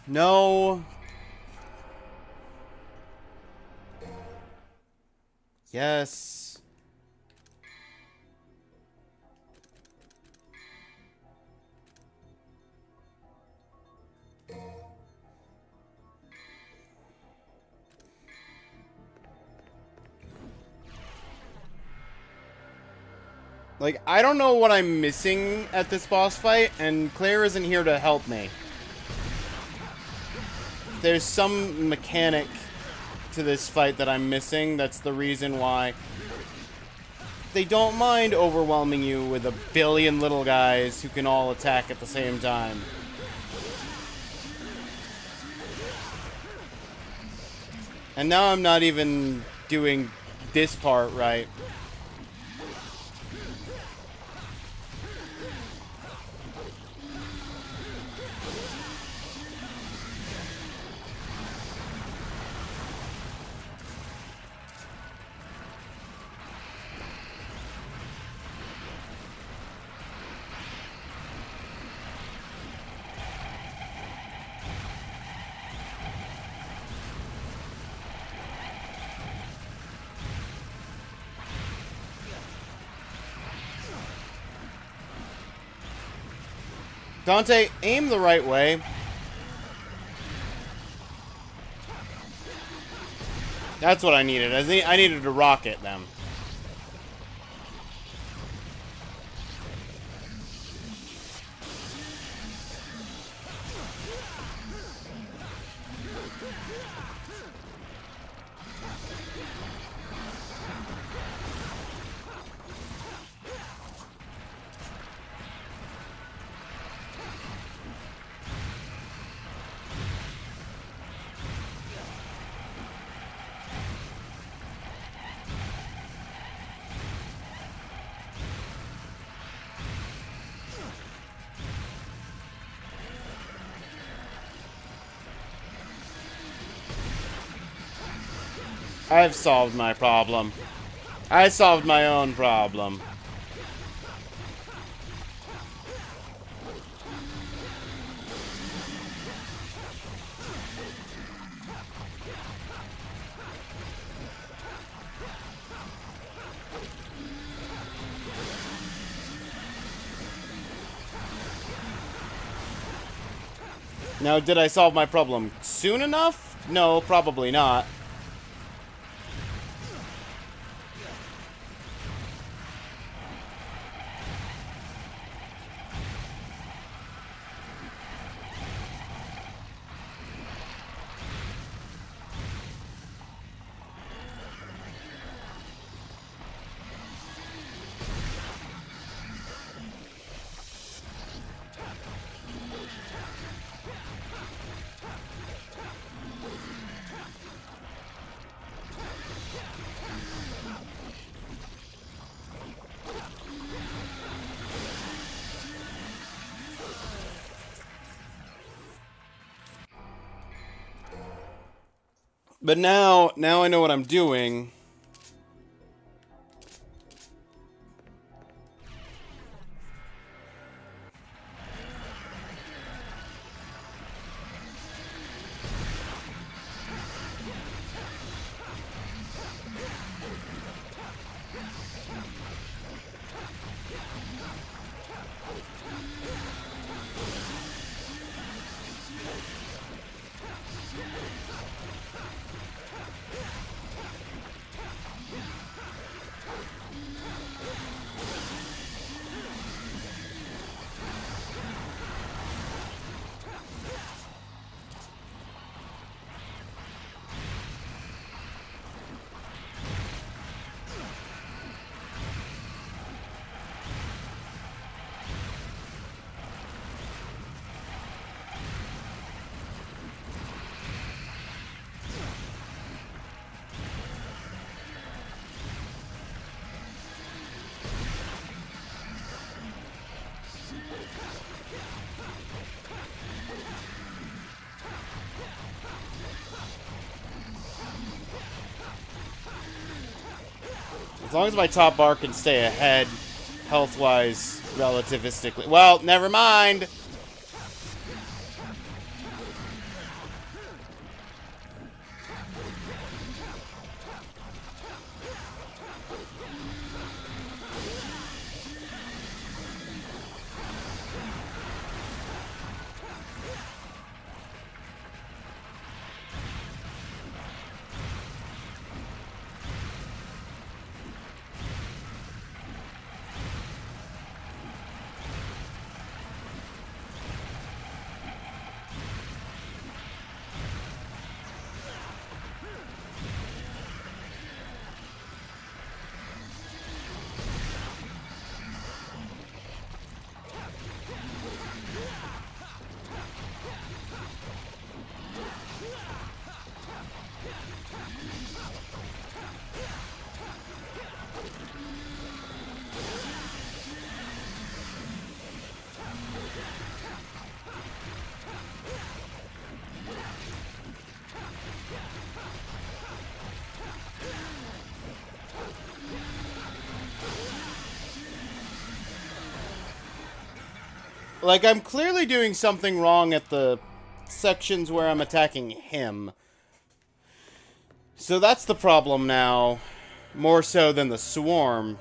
No. Yes. Like, I don't know what I'm missing at this boss fight, and Claire isn't here to help me. There's some mechanic to this fight that I'm missing. That's the reason why they don't mind overwhelming you with a billion little guys who can all attack at the same time. And now I'm not even doing this part right. Dante, aim the right way. That's what I needed. I needed to rocket them. I've solved my problem. I solved my own problem. Now, did I solve my problem soon enough? No, probably not. But now I know what I'm doing. As long as my top bar can stay ahead, health-wise, relativistically. Well, never mind! Like, I'm clearly doing something wrong at the sections where I'm attacking him. So that's the problem now, more so than the swarm.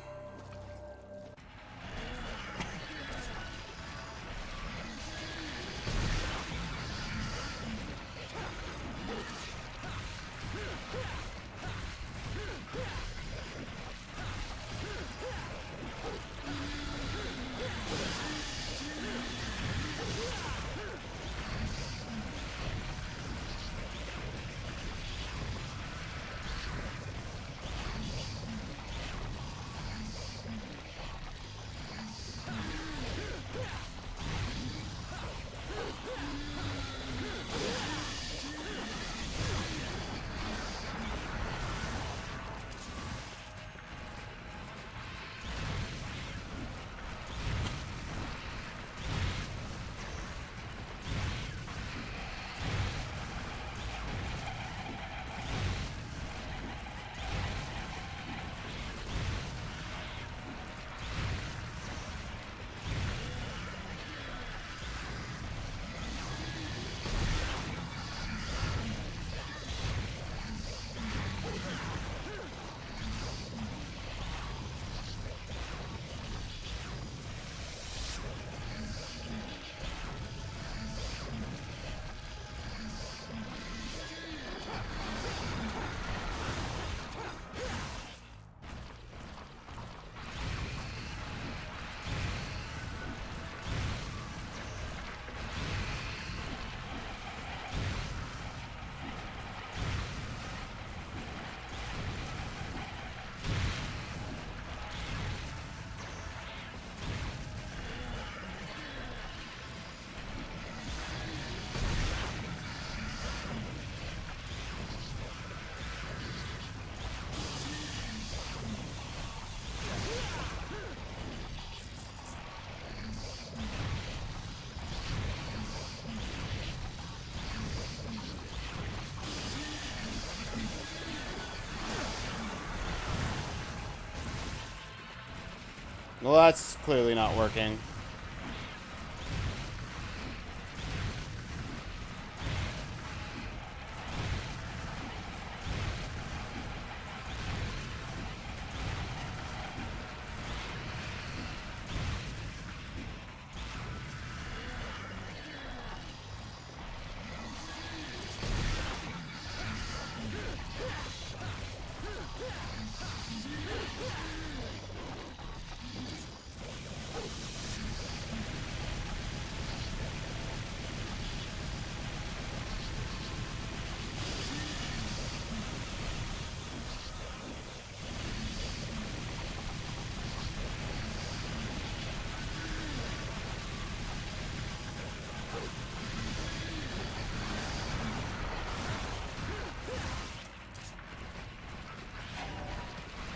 Well, that's clearly not working.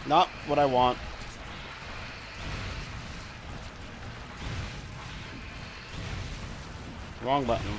Not what I want. Wrong button.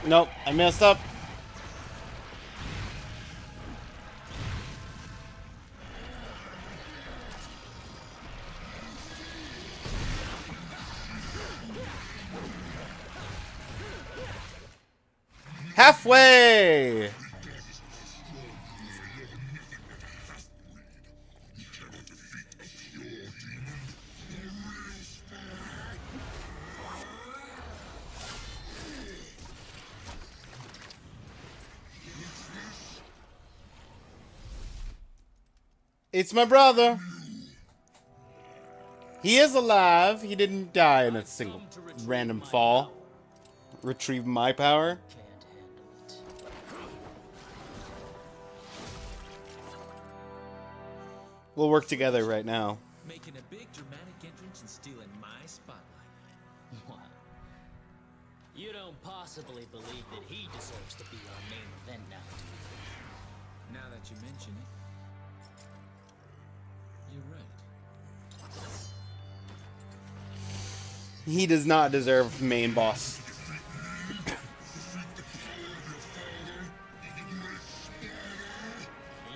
Nope, I messed up. Halfway! It's my brother. He is alive. He didn't die in a single random fall. Retrieve my power. We'll work together right now. Making a big dramatic entrance and stealing my spotlight. What? You don't possibly believe that he deserves to be our main event now, do you? Now that you mention it, you're right. He does not deserve main boss.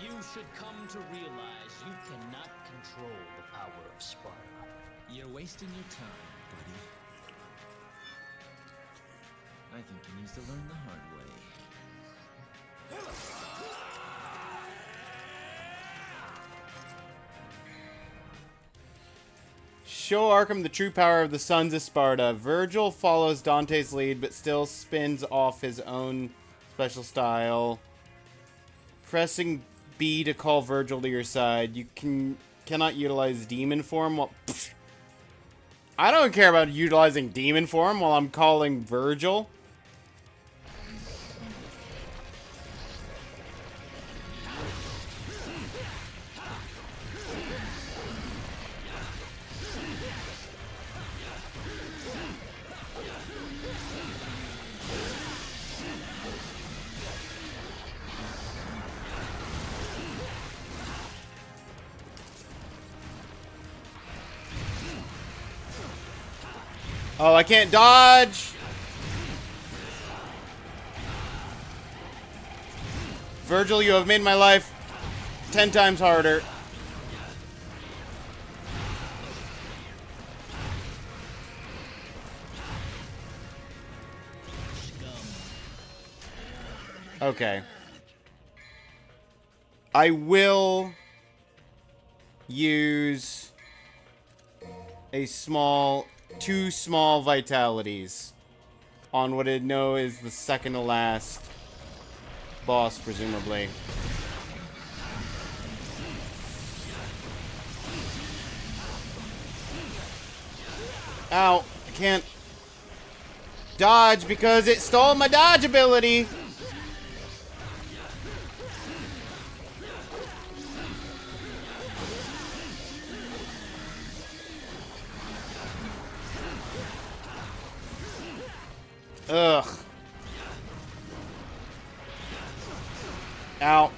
You should come to realize you cannot control the power of Sparta. You're wasting your time, buddy. I think he needs to learn the hard way. Show Arkham the true power of the Sons of Sparta. Virgil follows Dante's lead, but still spins off his own special style. Pressing B to call Virgil to your side. You cannot utilize demon form. Well, I don't care about utilizing demon form while I'm calling Virgil. Oh, I can't dodge! Virgil, you have made my life 10 times harder. Okay. I will use a two small vitalities. on what I know is the second to last boss, presumably. Ow, I can't dodge because it stole my dodge ability. Ugh. Ow.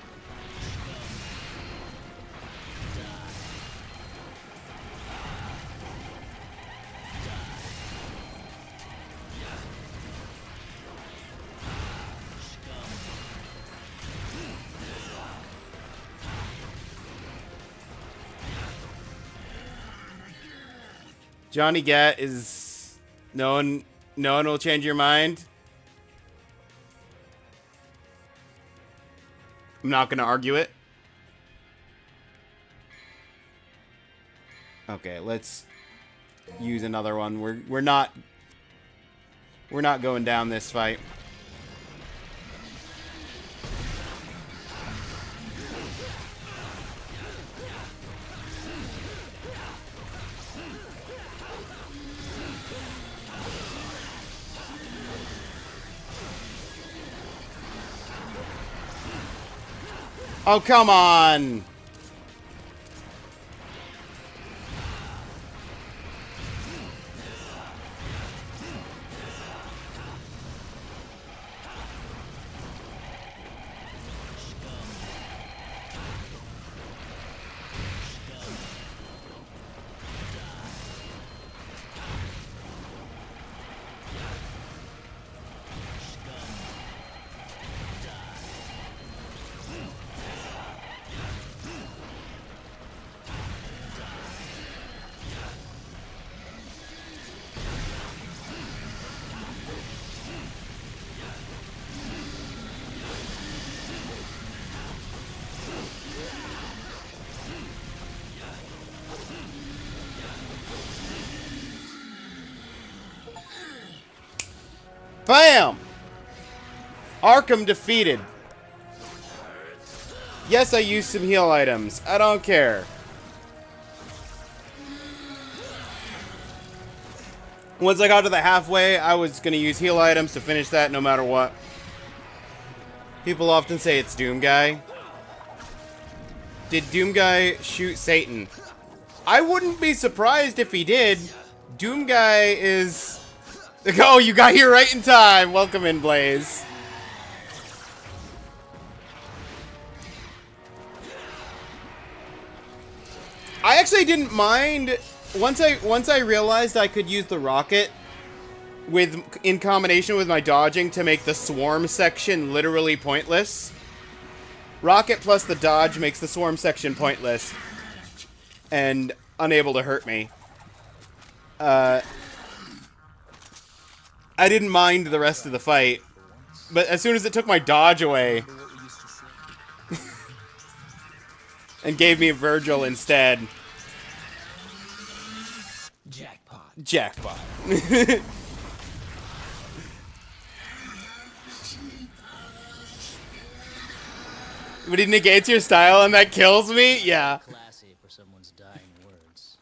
Johnny Gat is no one will change your mind. I'm not gonna argue it. Okay, let's use another one. We're not going down this fight. Oh, come on! Bam! Arkham defeated. Yes, I used some heal items. I don't care. Once I got to the halfway, I was going to use heal items to finish that no matter what. People often say it's Doom Guy. Did Doom Guy shoot Satan? I wouldn't be surprised if he did. Doom Guy is... Oh, you got here right in time. Welcome in, Blaze. I actually didn't mind once I realized I could use the rocket in combination with my dodging to make the swarm section literally pointless. Rocket plus the dodge makes the swarm section pointless and unable to hurt me. I didn't mind the rest of the fight, but as soon as it took my dodge away and gave me Virgil instead. Jackpot. Jackpot. But he negates your style and that kills me? Yeah. Classy for someone's dying words.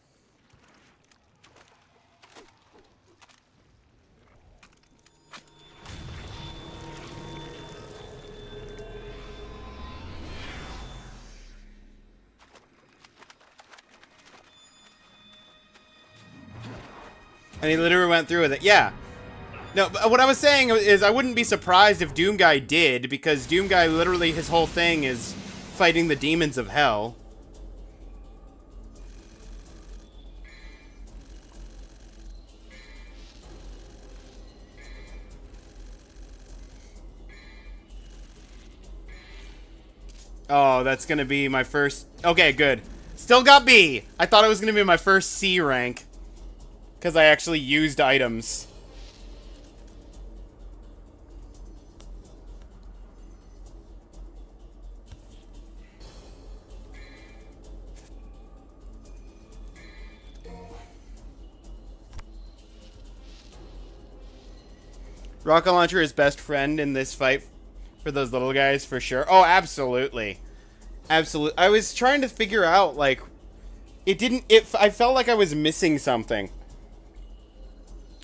And he literally went through with it. Yeah. No, but what I was saying is I wouldn't be surprised if Doom Guy did, because Doom Guy literally his whole thing is fighting the demons of hell. Oh, that's gonna be my first... Okay, good. Still got B. I thought it was gonna be my first C rank. Because I actually used items. Rocket launcher is best friend in this fight for those little guys, for sure. Oh, absolutely. Absolutely. I was trying to figure out, like, I felt like I was missing something.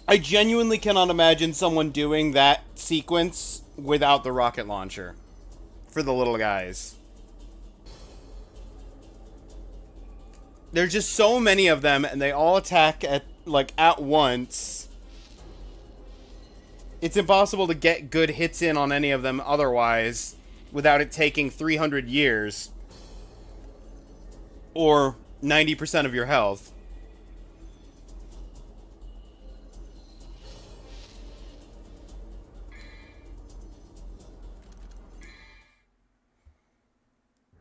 I genuinely cannot imagine someone doing that sequence without the rocket launcher for the little guys. There's just so many of them, and they all attack at once. It's impossible to get good hits in on any of them otherwise without it taking 300 years. Or 90% of your health.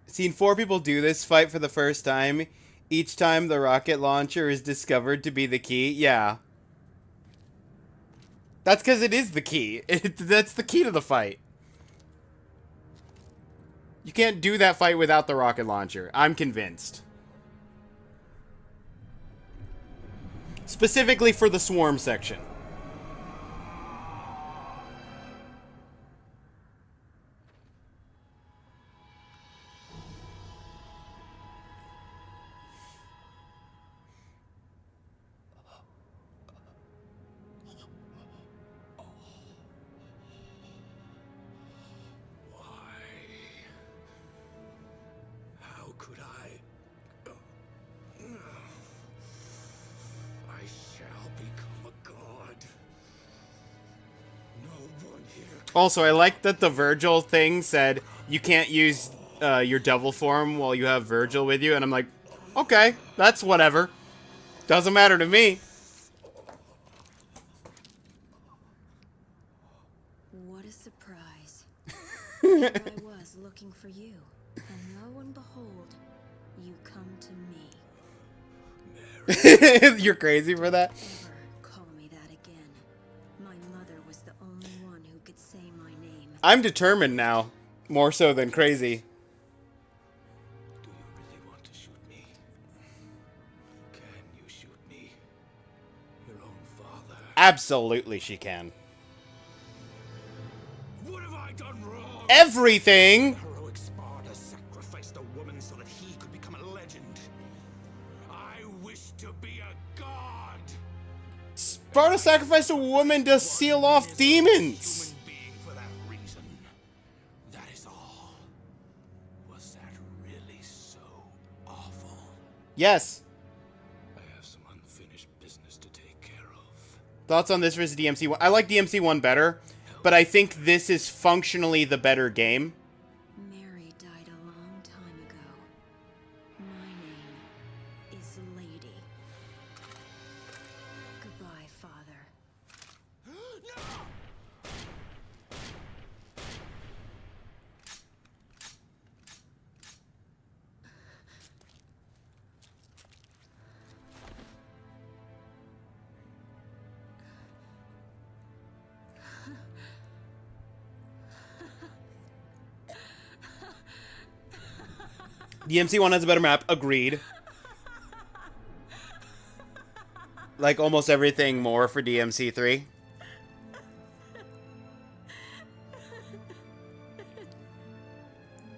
Seen 4 people do this fight for the first time. Each time the rocket launcher is discovered to be the key. Yeah. That's because it is the key. That's the key to the fight. You can't do that fight without the rocket launcher. I'm convinced. Specifically for the swarm section. How could I? I shall become a god. No one here. Also, I like that the Virgil thing said you can't use your devil form while you have Virgil with you, and I'm like, okay, that's whatever. Doesn't matter to me. What a surprise. Here I was looking for you, and lo and behold, you come to me. You're crazy for that? Never call me that again. My mother was the only one who could say my name. I'm determined now, more so than crazy. Do you really want to shoot me? Can you shoot me? Your own father. Absolutely she can. What have I done wrong? Everything! Heroic Sparta sacrificed a woman so that he could become a legend. I wish to be a god. Sparta sacrificed a woman to seal off demons! Human being for that reason. That is all. Was that really so awful? Yes. I have some unfinished business to take care of. Thoughts on this versus DMC1? I like DMC1 better, but I think this is functionally the better game. Mary died a long time ago. My name is Lady. Goodbye, Father. DMC1 has a better map, agreed. Like almost everything more for DMC3.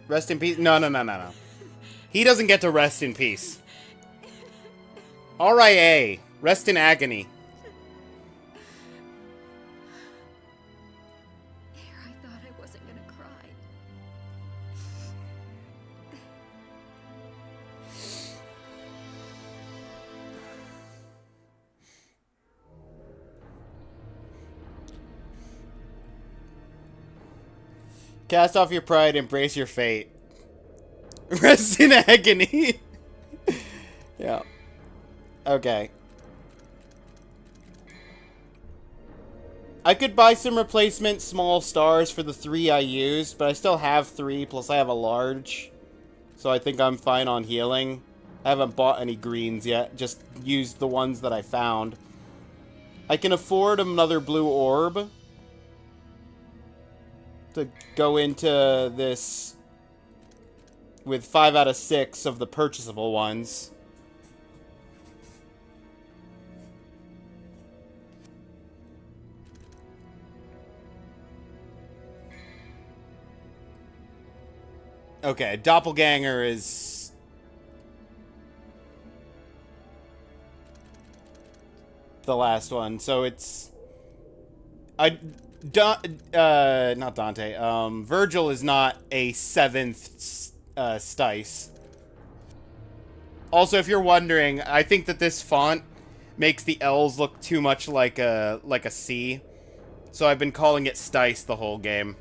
Rest in peace. No. He doesn't get to rest in peace. RIA. Rest in agony. There, I thought I wasn't gonna cry. Cast off your pride, embrace your fate. Rest in agony. Yeah. Okay. I could buy some replacement small stars for the 3 I used, but I still have 3, plus I have a large. So I think I'm fine on healing. I haven't bought any greens yet, just used the ones that I found. I can afford another blue orb to go into this with 5 out of 6 of the purchasable ones. Okay, Doppelganger is... the last one. So it's... not Dante. Virgil is not a 7th Stice. Also, if you're wondering, I think that this font makes the L's look too much like a C. So I've been calling it Stice the whole game.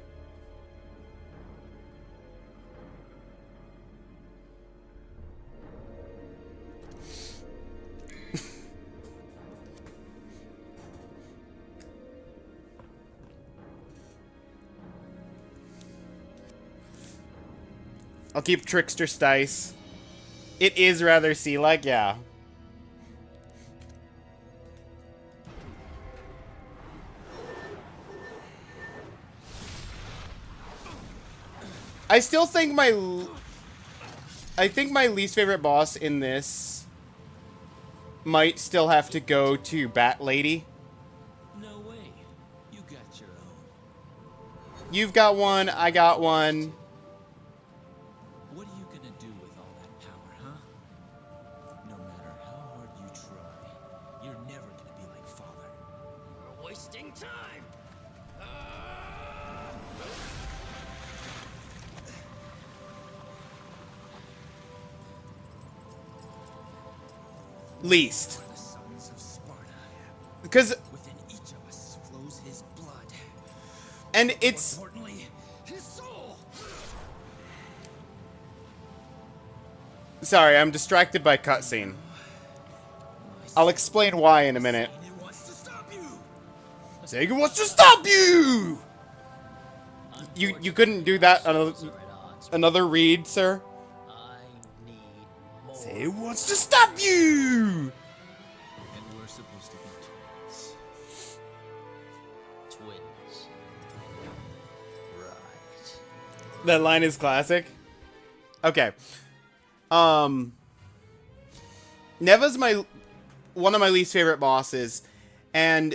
I'll keep Trickster Stice. It is rather C-like, yeah. I still think my least favorite boss in this might still have to go to Bat Lady. No way. You got your own. You've got one, I got one. What are you gonna do with all that power, huh? No matter how hard you try, you're never gonna be like Father. We're wasting time. Least. The sons of Sparta. Because, Within each of us flows his blood. and it's... More importantly, his soul. Sorry, I'm distracted by cutscene. I'll explain why in a minute. It wants to stop you. Sega wants to stop you! You couldn't do that another read, sir? I need more. Sega wants to stop you! And we're supposed to be twins. Twins. Right. That line is classic. Okay. Neva's one of my least favorite bosses, and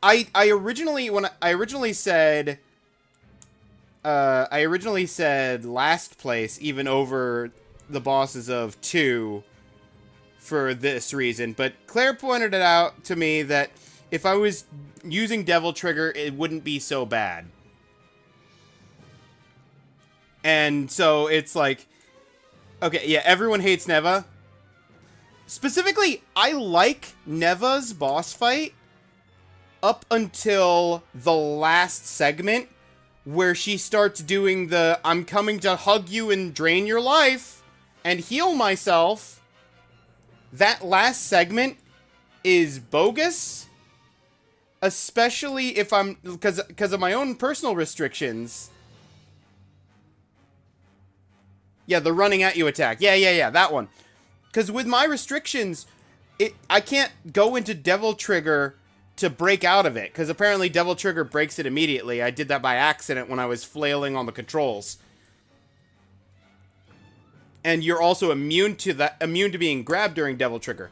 I originally said last place even over the bosses of 2 for this reason, but Claire pointed it out to me that if I was using Devil Trigger, it wouldn't be so bad. And so it's like, okay, yeah, everyone hates Neva. Specifically, I like Neva's boss fight up until the last segment where she starts doing the I'm coming to hug you and drain your life and heal myself. That last segment is bogus. Especially if I'm... because of my own personal restrictions. Yeah, the running at you attack. Yeah, that one. Because with my restrictions, I can't go into Devil Trigger to break out of it. Because apparently Devil Trigger breaks it immediately. I did that by accident when I was flailing on the controls. And you're also immune to being grabbed during Devil Trigger.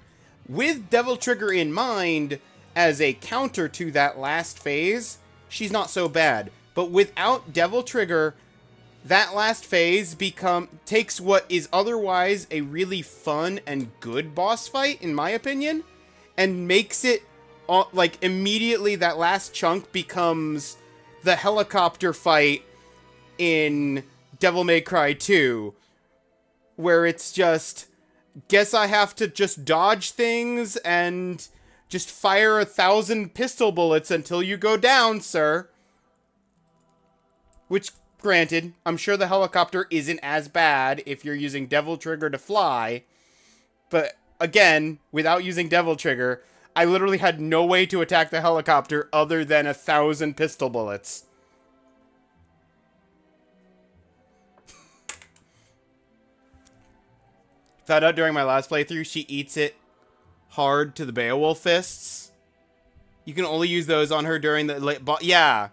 With Devil Trigger in mind, as a counter to that last phase, she's not so bad. But without Devil Trigger, that last phase takes what is otherwise a really fun and good boss fight, in my opinion, and makes it, like, immediately that last chunk becomes the helicopter fight in Devil May Cry 2, where it's just, guess I have to just dodge things and just fire 1,000 pistol bullets until you go down, sir. Which... granted, I'm sure the helicopter isn't as bad if you're using Devil Trigger to fly. But, again, without using Devil Trigger, I literally had no way to attack the helicopter other than 1,000 pistol bullets. Found out during my last playthrough, she eats it hard to the Beowulf fists. You can only use those on her during the late yeah.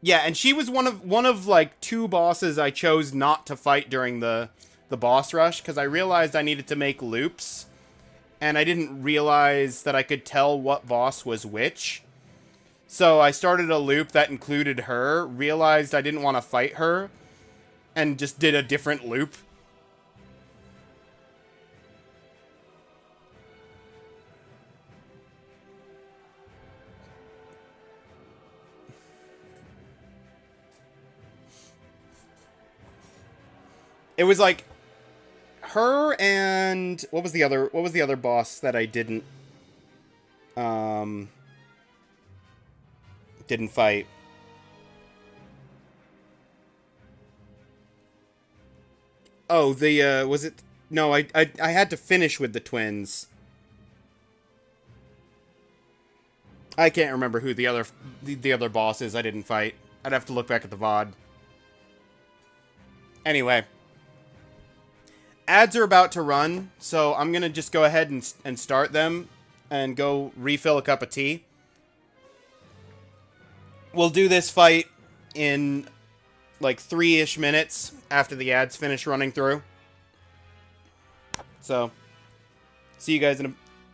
Yeah, and she was one of like 2 bosses I chose not to fight during the boss rush, because I realized I needed to make loops, and I didn't realize that I could tell what boss was which. So I started a loop that included her, realized I didn't want to fight her, and just did a different loop. It was like her and what was the other boss that I didn't fight? Oh, the was it? No, I had to finish with the twins. I can't remember who the other boss is I didn't fight. I'd have to look back at the VOD. Anyway, ads are about to run, so I'm gonna just go ahead and start them and go refill a cup of tea. We'll do this fight in like 3-ish minutes after the ads finish running through. So, see you guys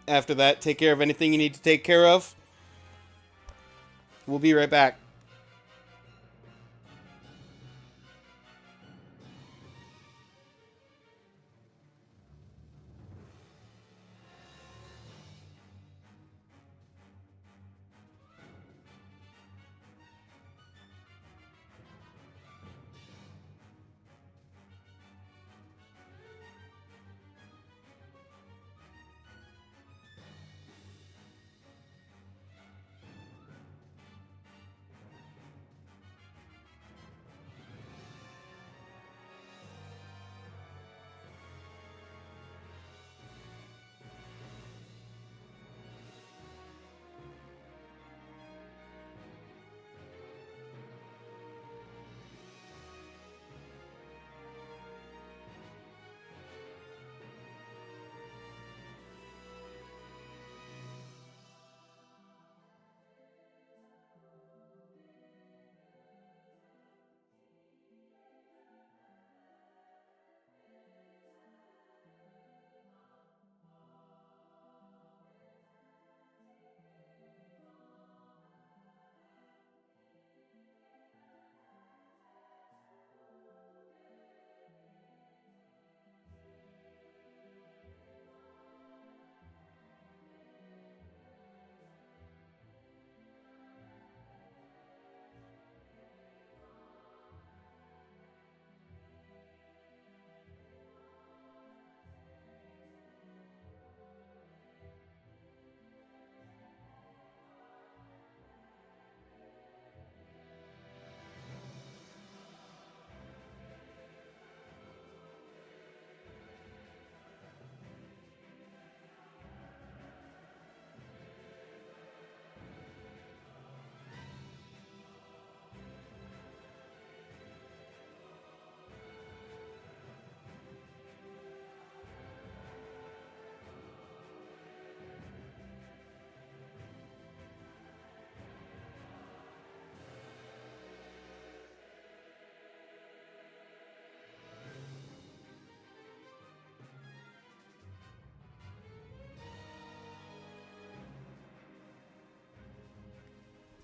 after that. Take care of anything you need to take care of. We'll be right back.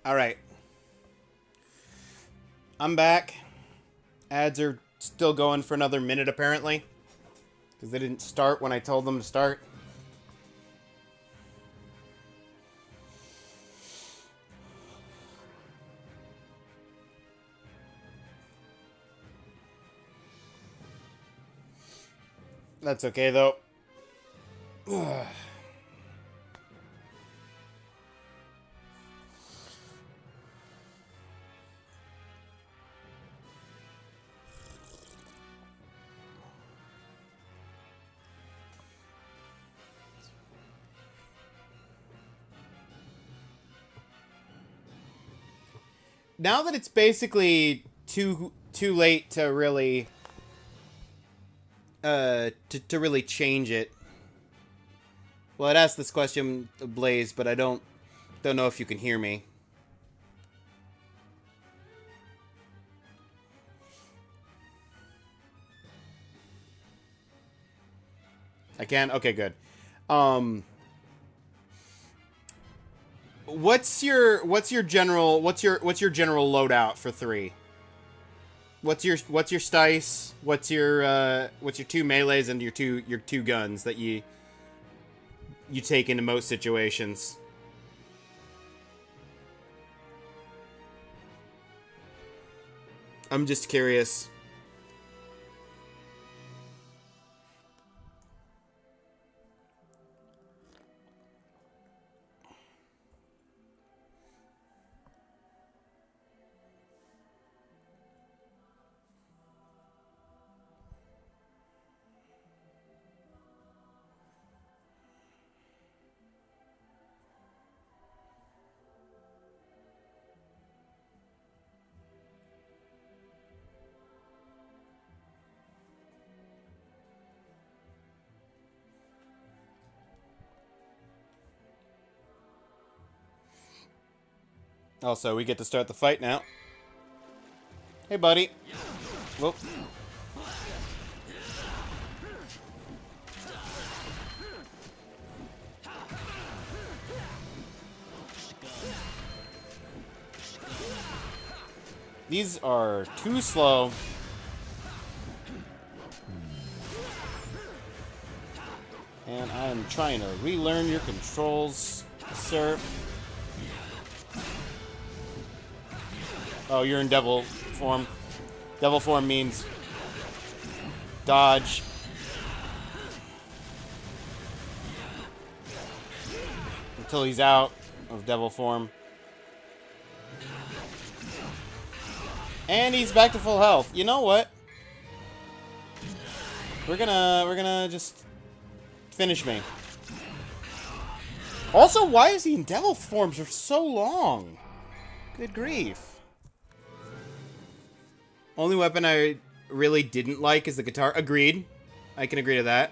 Alright. I'm back. Ads are still going for another minute, apparently. Because they didn't start when I told them to start. That's okay, though. Now that it's basically too late to really to really change it. Well, I'd ask this question, Blaze, but I don't know if you can hear me. I can? Okay, good. what's your general loadout for 3? What's your stice? What's your 2 melees and your two guns that you take into most situations? I'm just curious. Also, we get to start the fight now. Hey, buddy. Whoop. These are too slow. And I'm trying to relearn your controls, sir. Oh, you're in devil form. Devil form means dodge. Until he's out of devil form. And he's back to full health. You know what? We're gonna just finish me. Also, why is he in devil forms for so long? Good grief. Only weapon I really didn't like is the guitar. Agreed. I can agree to that.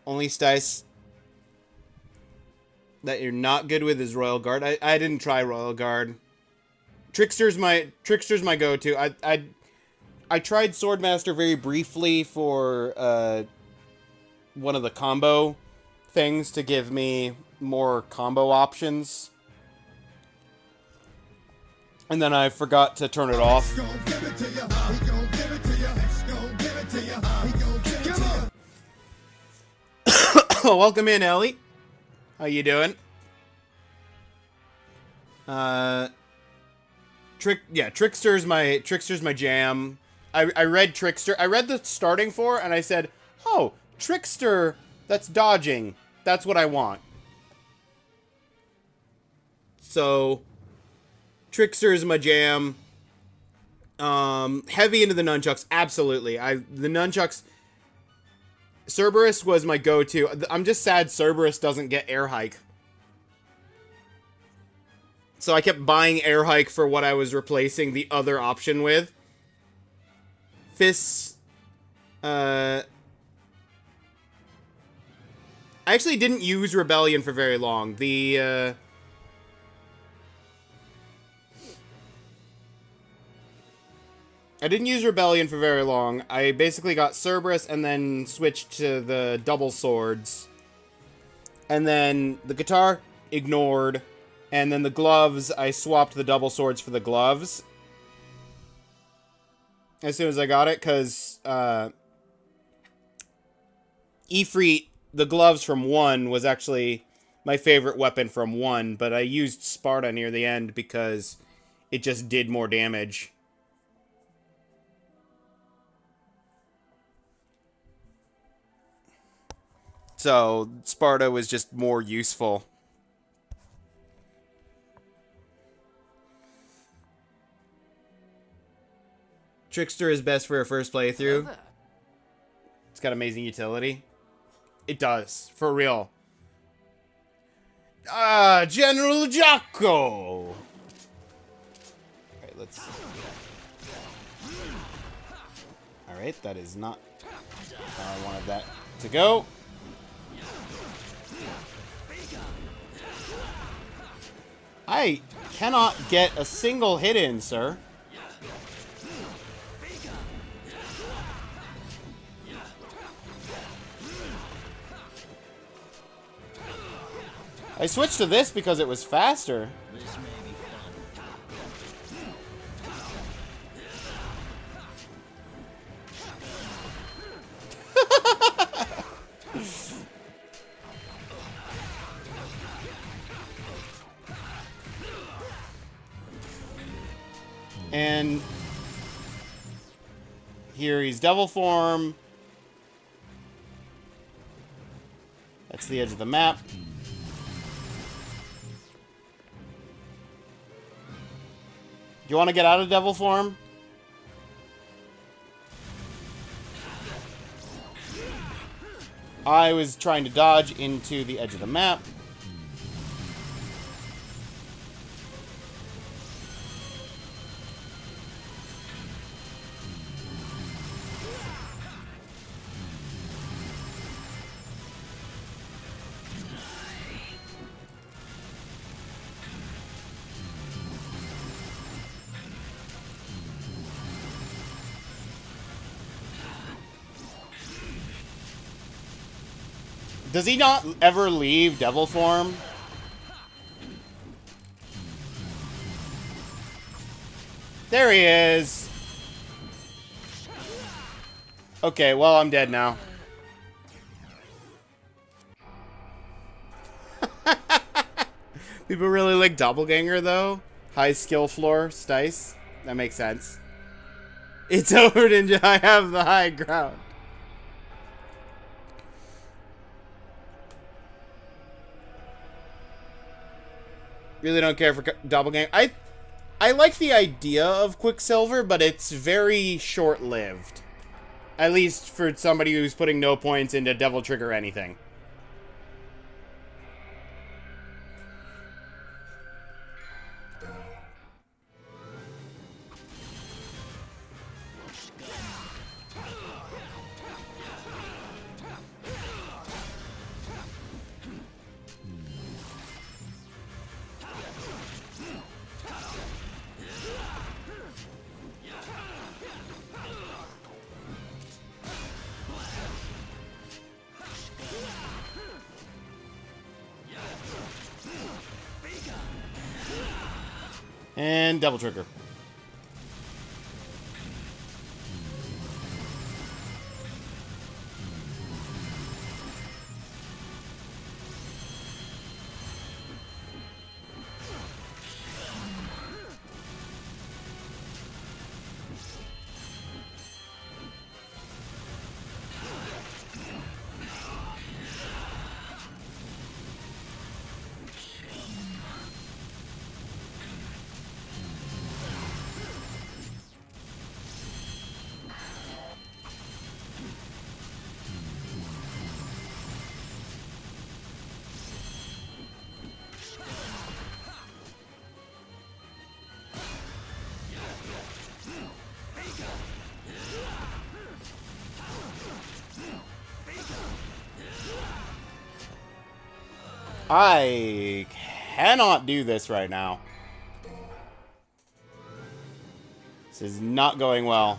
Only stice that you're not good with is Royal Guard. I didn't try Royal Guard. Trickster's my go-to. I tried Swordmaster very briefly for one of the combo things to give me more combo options. And then I forgot to turn it off. Welcome in, Ellie. How you doing? Trickster's my jam. I read Trickster. I read the starting for, and I said, "Oh, Trickster, that's dodging. That's what I want." So Trickster is my jam. Heavy into the nunchucks, absolutely. The nunchucks. Cerberus was my go-to. I'm just sad Cerberus doesn't get air hike. So I kept buying air hike for what I was replacing the other option with. Fists. I actually didn't use Rebellion for very long. I didn't use Rebellion for very long. I basically got Cerberus and then switched to the double swords. And then the guitar, ignored. And then the gloves, I swapped the double swords for the gloves. As soon as I got it, because Ifrit, the gloves from 1 was actually my favorite weapon from 1. But I used Sparta near the end because it just did more damage. So, Sparta was just more useful. Trickster is best for a first playthrough. It's got amazing utility. It does, for real. General Jocko! Alright, let's... Alright, that is not how I wanted that to go. I cannot get a single hit in, sir. I switched to this because it was faster. This may be fun. And here he's devil form. That's the edge of the map. You want to get out of devil form? I was trying to dodge into the edge of the map. Does he not ever leave devil form? There he is. Okay, well, I'm dead now. People really like Doppelganger, though. High skill floor, Stice. That makes sense. It's over, Ninja. I have the high ground. Really don't care for Doppelganger. I like the idea of Quicksilver, but it's very short-lived. At least for somebody who's putting no points into Devil Trigger or anything. And Devil Trigger. I cannot do this right now. This is not going well.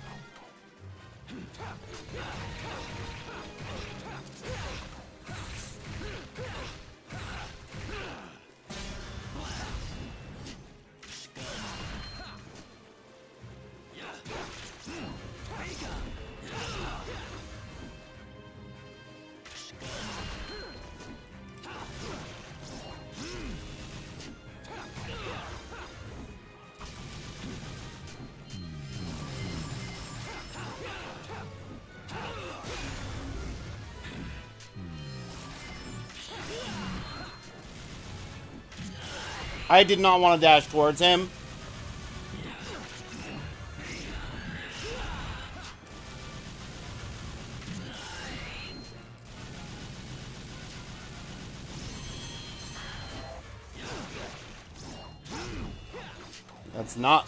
I did not want to dash towards him. That's not...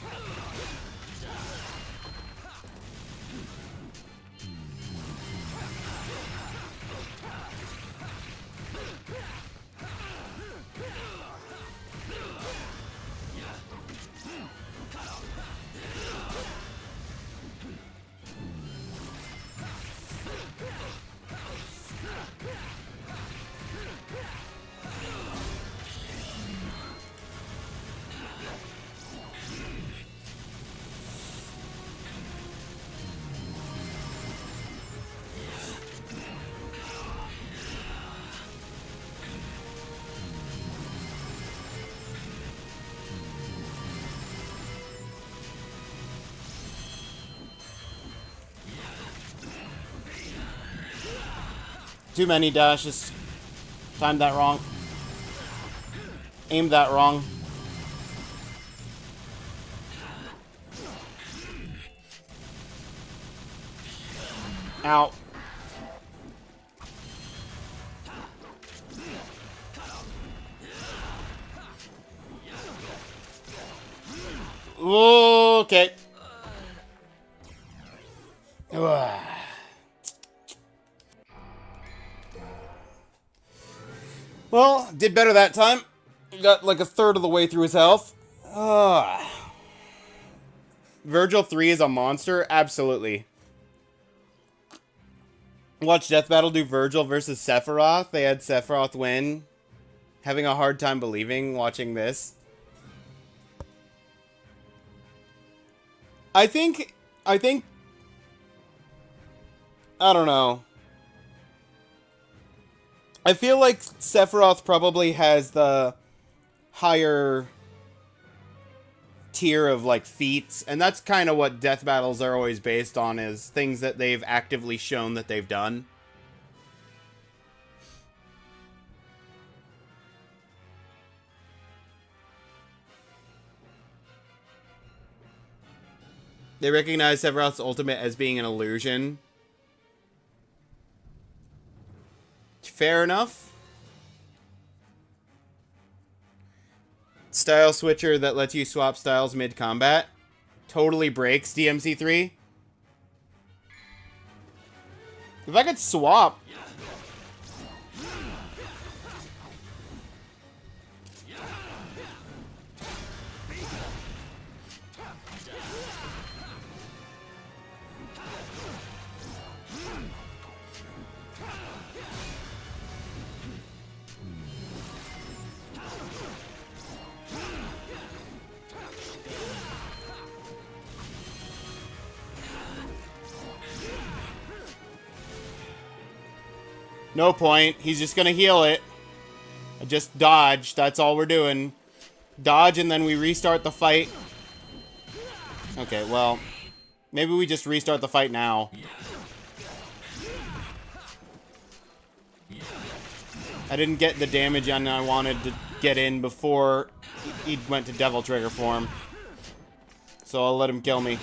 Too many dashes. Timed that wrong. Aimed that wrong. Ow. Okay. Well, did better that time. Got like a third of the way through his health. Virgil 3 is a monster? Absolutely. Watch Death Battle do Virgil versus Sephiroth. They had Sephiroth win. Having a hard time believing watching this. I think, I don't know. I feel like Sephiroth probably has the higher tier of like feats, and that's kind of what death battles are always based on, is things that they've actively shown that they've done. They recognize Sephiroth's ultimate as being an illusion. Fair enough. Style switcher that lets you swap styles mid-combat. Totally breaks DMC3. If I could swap... No point. He's just gonna heal it. I just dodge. That's all we're doing. Dodge and then we restart the fight. Okay, well, maybe we just restart the fight now. I didn't get the damage in I wanted to get in before he went to Devil Trigger form. So I'll let him kill me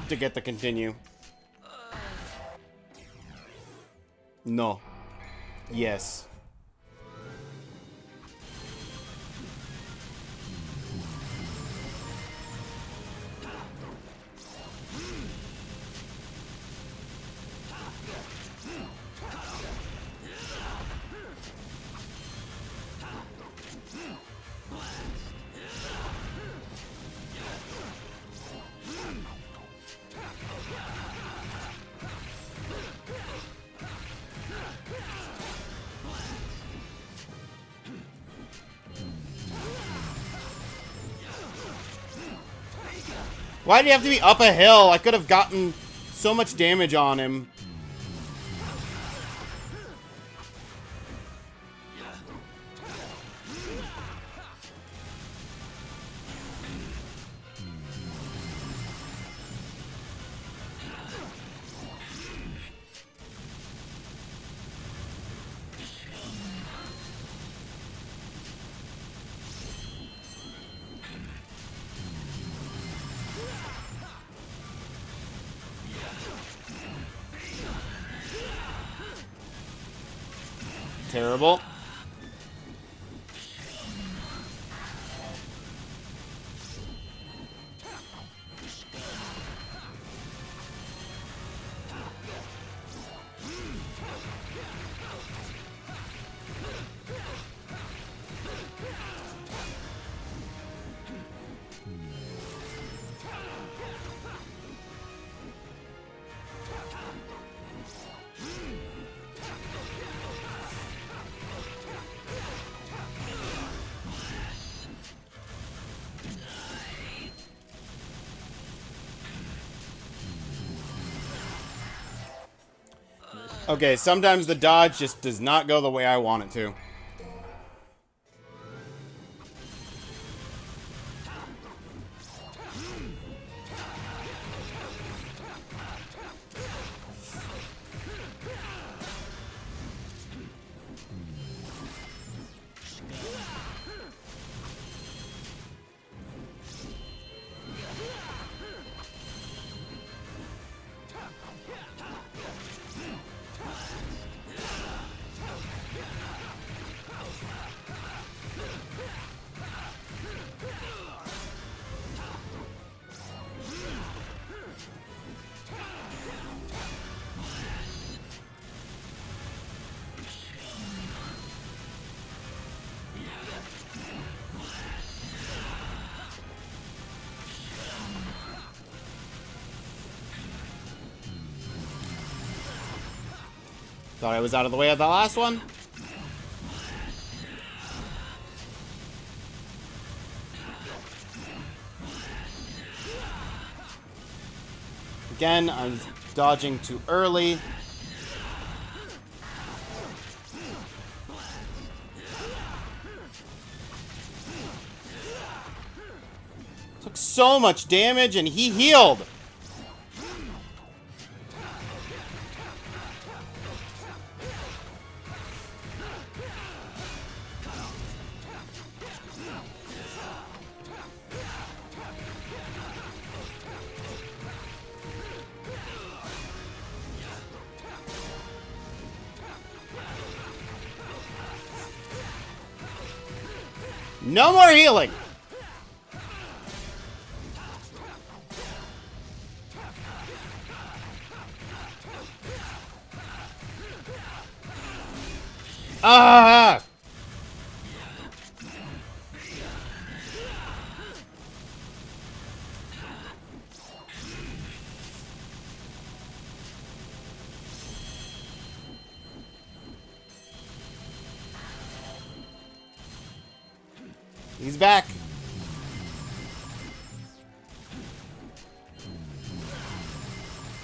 to get the continue. No. Yes. Why do you have to be up a hill? I could have gotten so much damage on him. Terrible. Okay, sometimes the dodge just does not go the way I want it to. Thought I was out of the way of the last one. Again, I was dodging too early. Took so much damage and he healed. No more healing. Ah! He's back.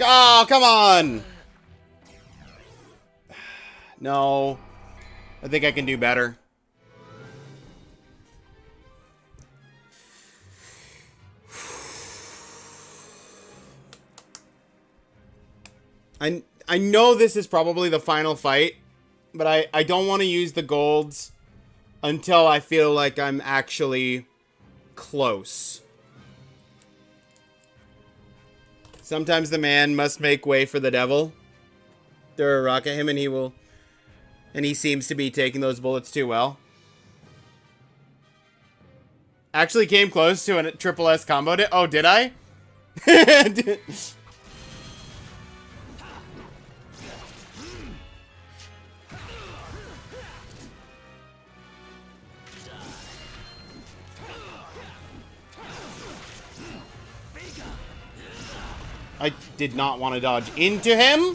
Oh, come on. No. I think I can do better. I know this is probably the final fight, but I don't want to use the golds until I feel like I'm actually close. Sometimes the man must make way for the devil. Throw a rock at him and he will... And he seems to be taking those bullets too well. Actually came close to a triple S combo. Oh, did I? I did not want to dodge into him.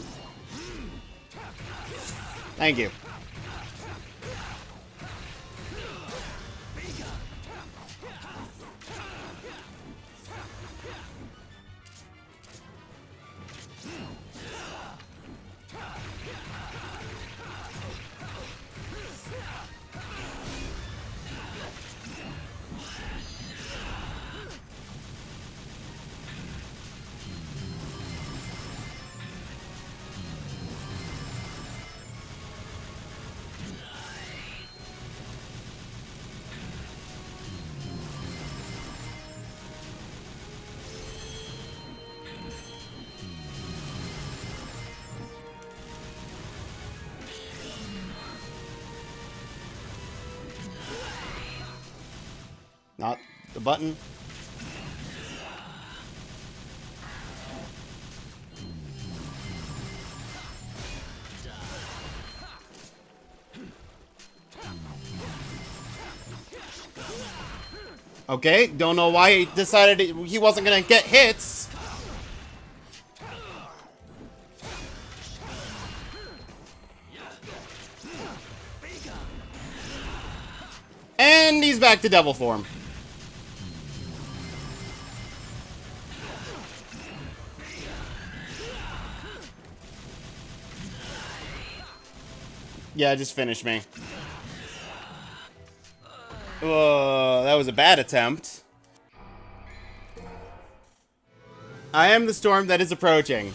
Thank you. Not the button. Okay, don't know why he decided he wasn't gonna get hits. And he's back to devil form. Yeah, just finish me. That was a bad attempt. I am the storm that is approaching.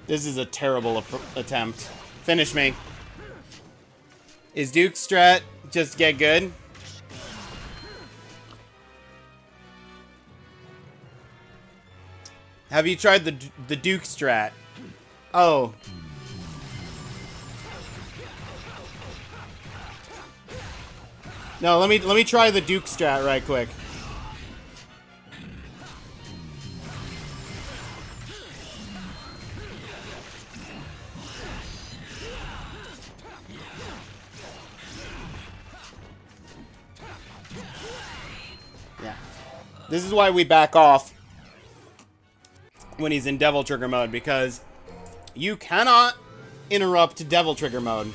This is a terrible attempt. Finish me. Is Duke's strat just get good? Have you tried the Duke strat? Oh. No, let me try the Duke strat right quick. Yeah. This is why we back off when he's in Devil Trigger mode, because you cannot interrupt Devil Trigger mode.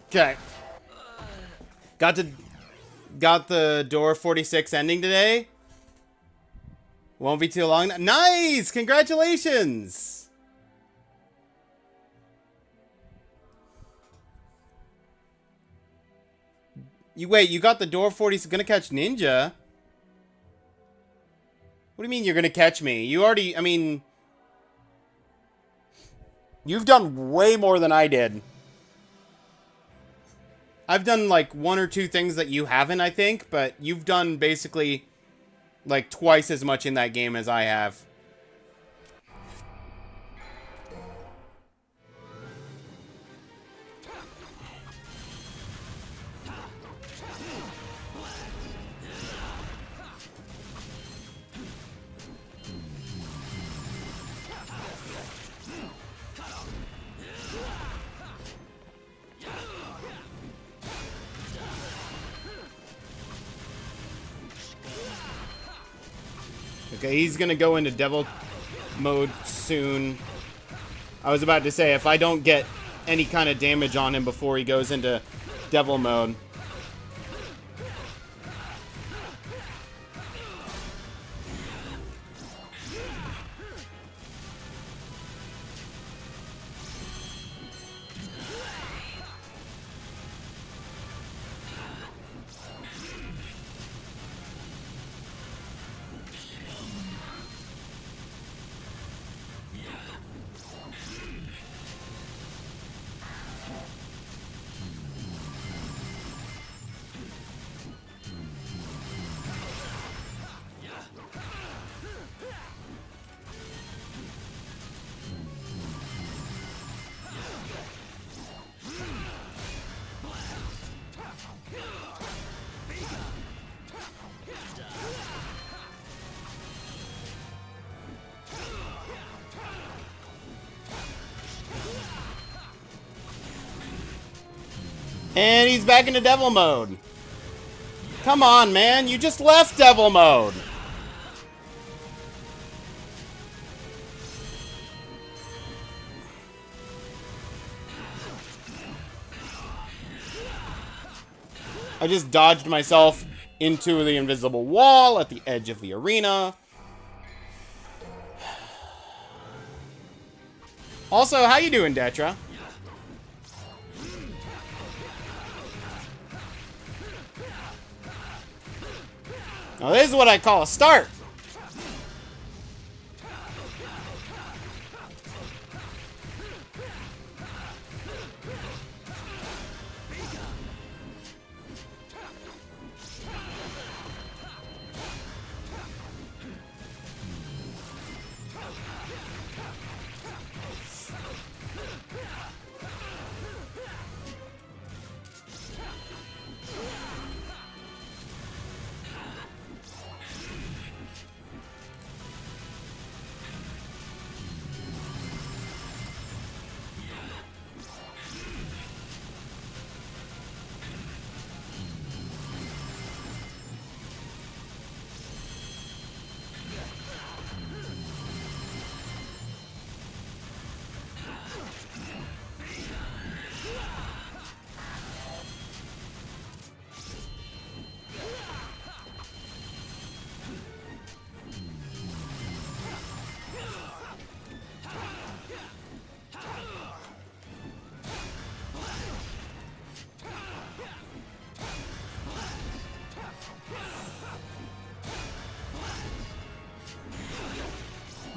Okay. Got the door 46 ending today. Won't be too long. Nice! Congratulations! You got the door 40, gonna catch Ninja? What do you mean you're gonna catch me? You already, I mean... You've done way more than I did. I've done like one or two things that you haven't, I think, but you've done basically like twice as much in that game as I have. Okay, he's gonna go into devil mode soon. I was about to say, if I don't get any kind of damage on him before he goes into devil mode. And he's back into devil mode. Come on, man. You just left devil mode. I just dodged myself into the invisible wall at the edge of the arena. Also, how you doing, Detra? Now this is what I call a start.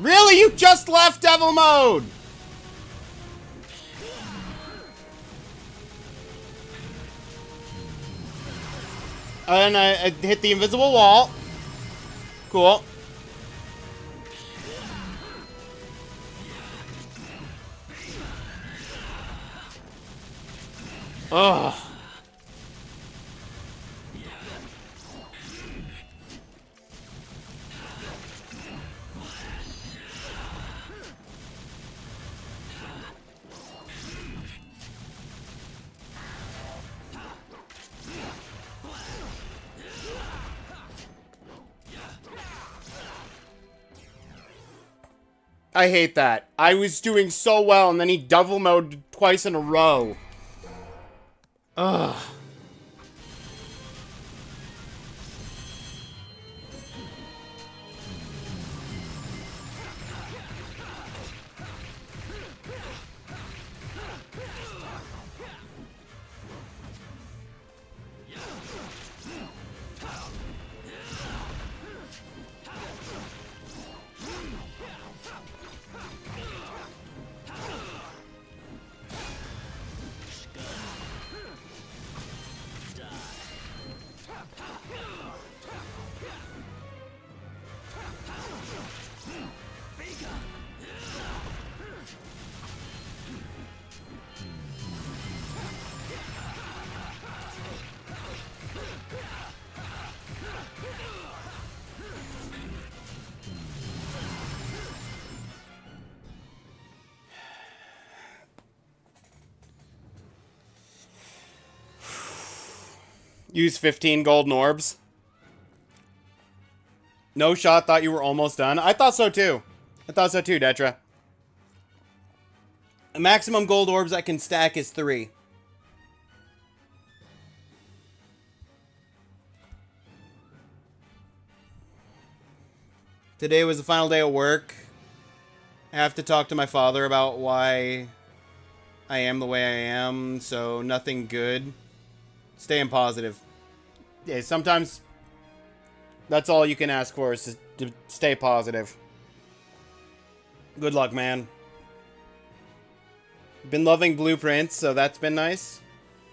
Really? You just left devil mode! And I hit the invisible wall. Cool. Ugh. I hate that. I was doing so well, and then he devil mode twice in a row. Ugh. Use 15 golden orbs. No shot, thought you were almost done. I thought so too. I thought so too, Detra. The maximum gold orbs I can stack is 3. Today was the final day of work. I have to talk to my father about why I am the way I am, so nothing good. Staying positive. Yeah, sometimes that's all you can ask for is to stay positive. Good luck, man. Been loving Blueprints, so that's been nice.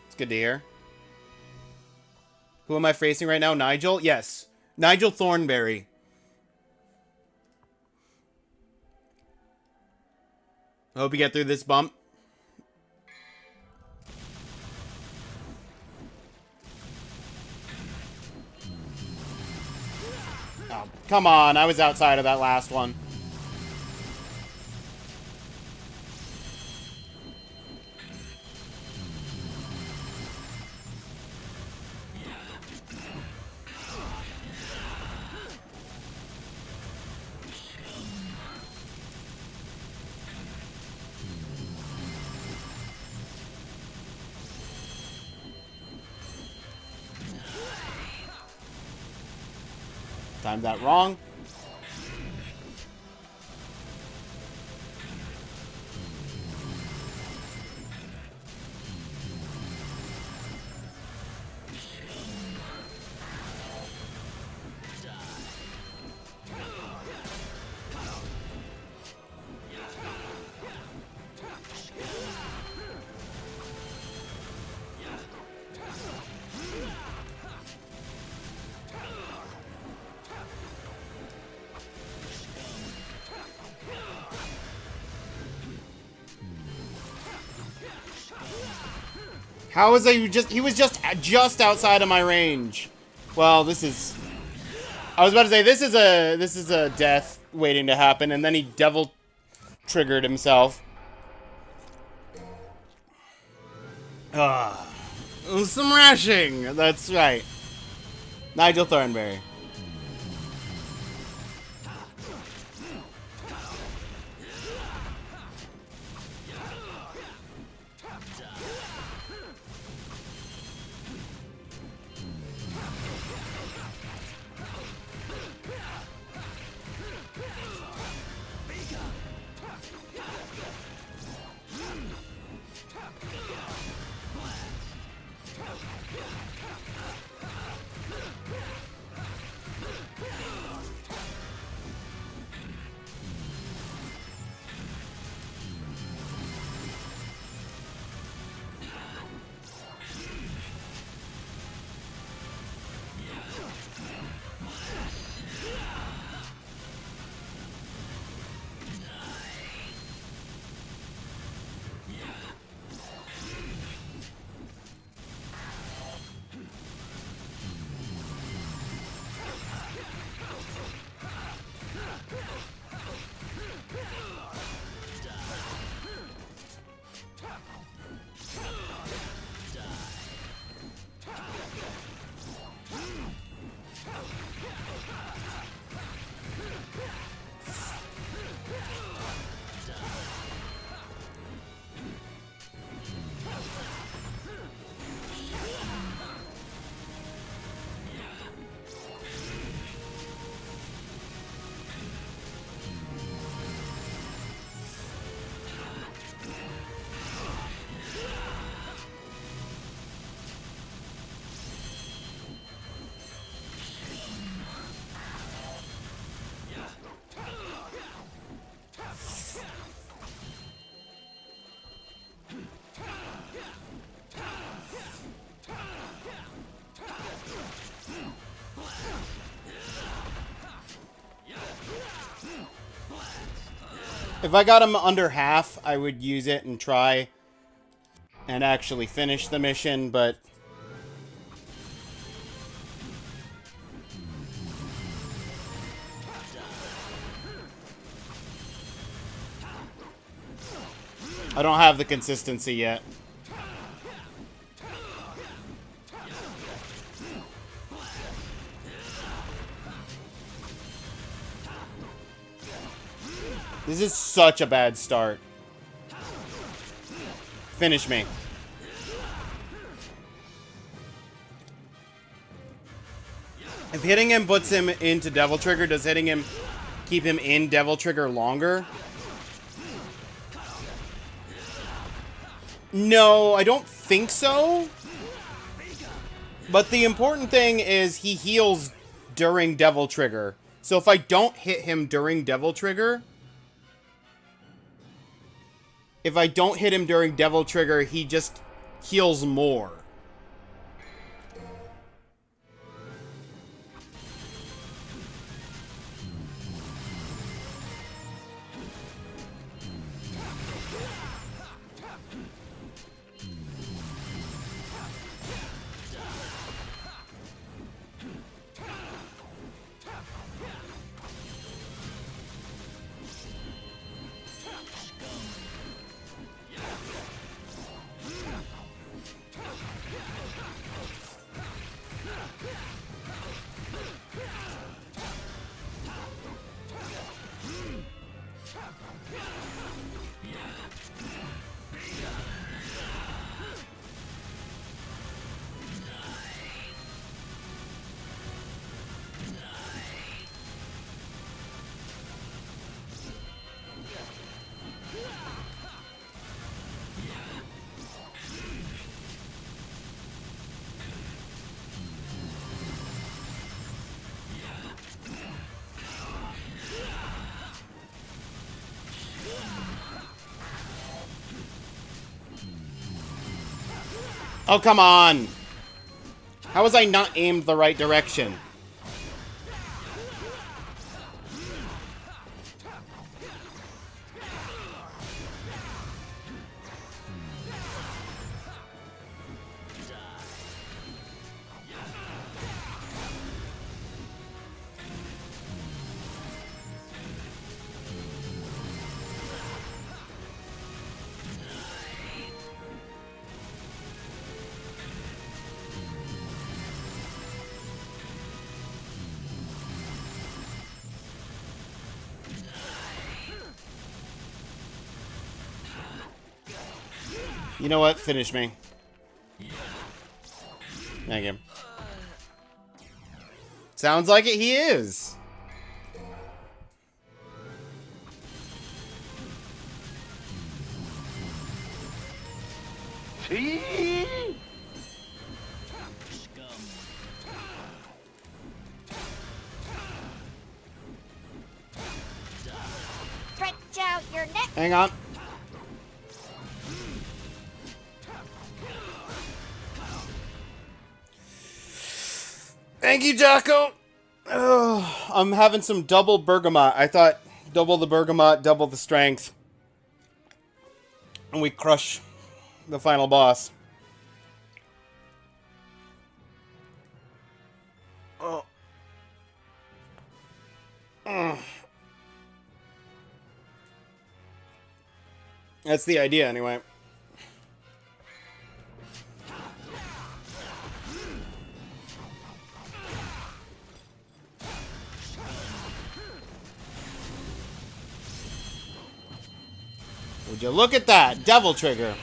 It's good to hear. Who am I facing right now? Nigel? Yes. Nigel Thornberry. I hope you get through this bump. Oh, come on. I was outside of that last one. Timed that wrong. How was he was just outside of my range. Well, this is, I was about to say this is a death waiting to happen, and then he devil triggered himself. Some rashing. That's right. Nigel Thornberry. If I got him under half, I would use it and try and actually finish the mission, but I don't have the consistency yet. This is such a bad start. Finish me. If hitting him puts him into Devil Trigger, does hitting him keep him in Devil Trigger longer? No, I don't think so. But the important thing is he heals during Devil Trigger. So if I don't hit him during Devil Trigger... If I don't hit him during Devil Trigger, he just heals more. Oh, come on! How was I not aimed the right direction? You know what? Finish me. Thank you. Sounds like it, he is. Stretch out your neck. Hang on. Thank you, Jocko. Ugh, I'm having some double bergamot. I thought double the bergamot, double the strength. And we crush the final boss. Oh. That's the idea, anyway. Would you look at that? Devil Trigger.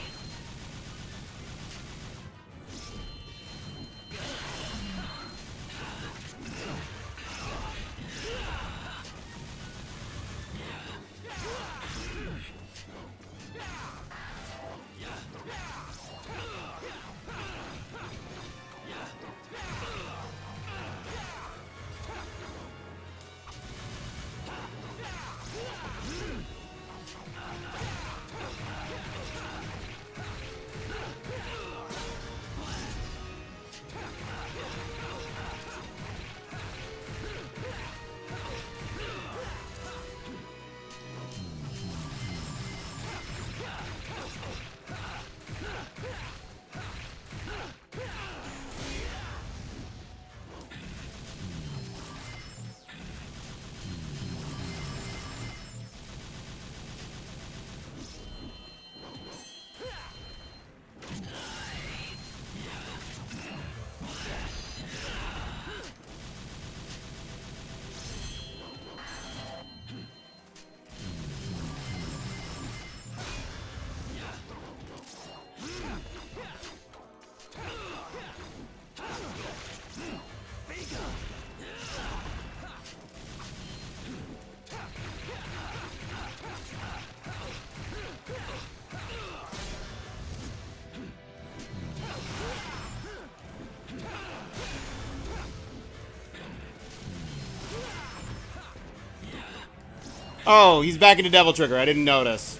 Oh, he's back into Devil Trigger. I didn't notice.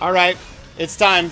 All right, it's time.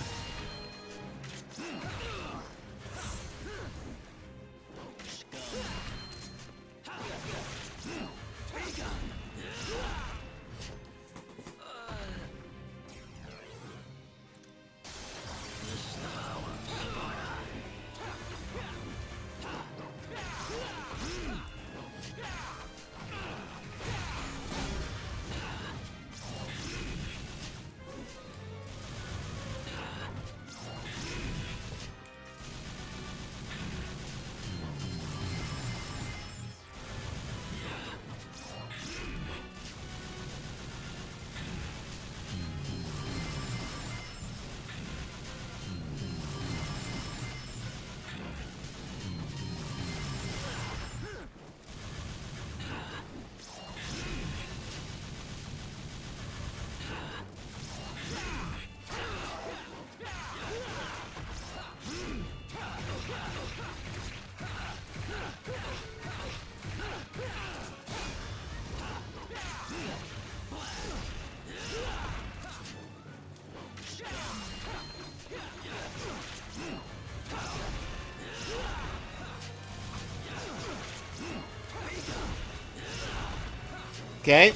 Okay.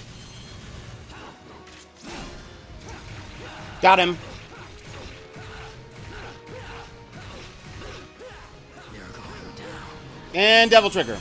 Got him. And Devil Trigger.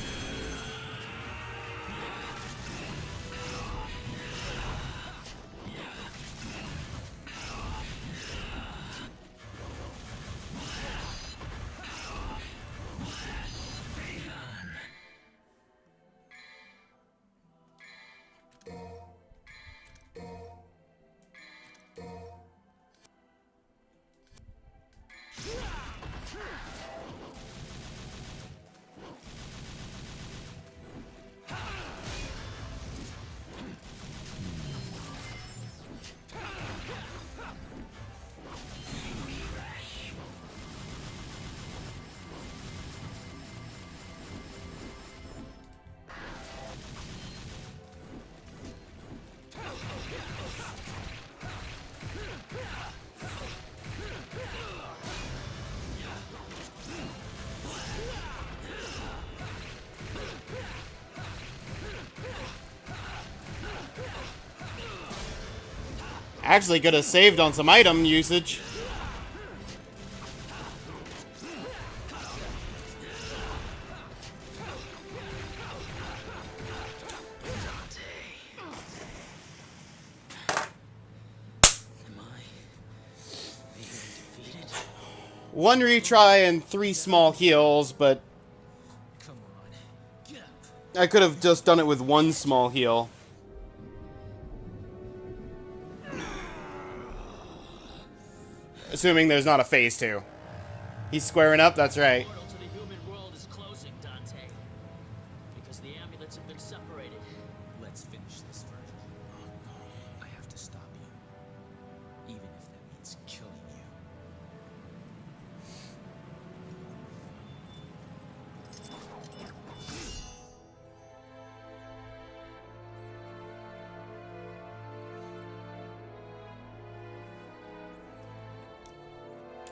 Actually could have saved on some item usage. One retry and 3 small heals, but Come on. Get up. I could have just done it with 1 small heal. Assuming there's not a phase 2. He's squaring up, that's right. Portal to the human world is closing, Dante. Because the amulets have been separated. Let's finish this, Virgil. I have to stop you. Even if that means killing you.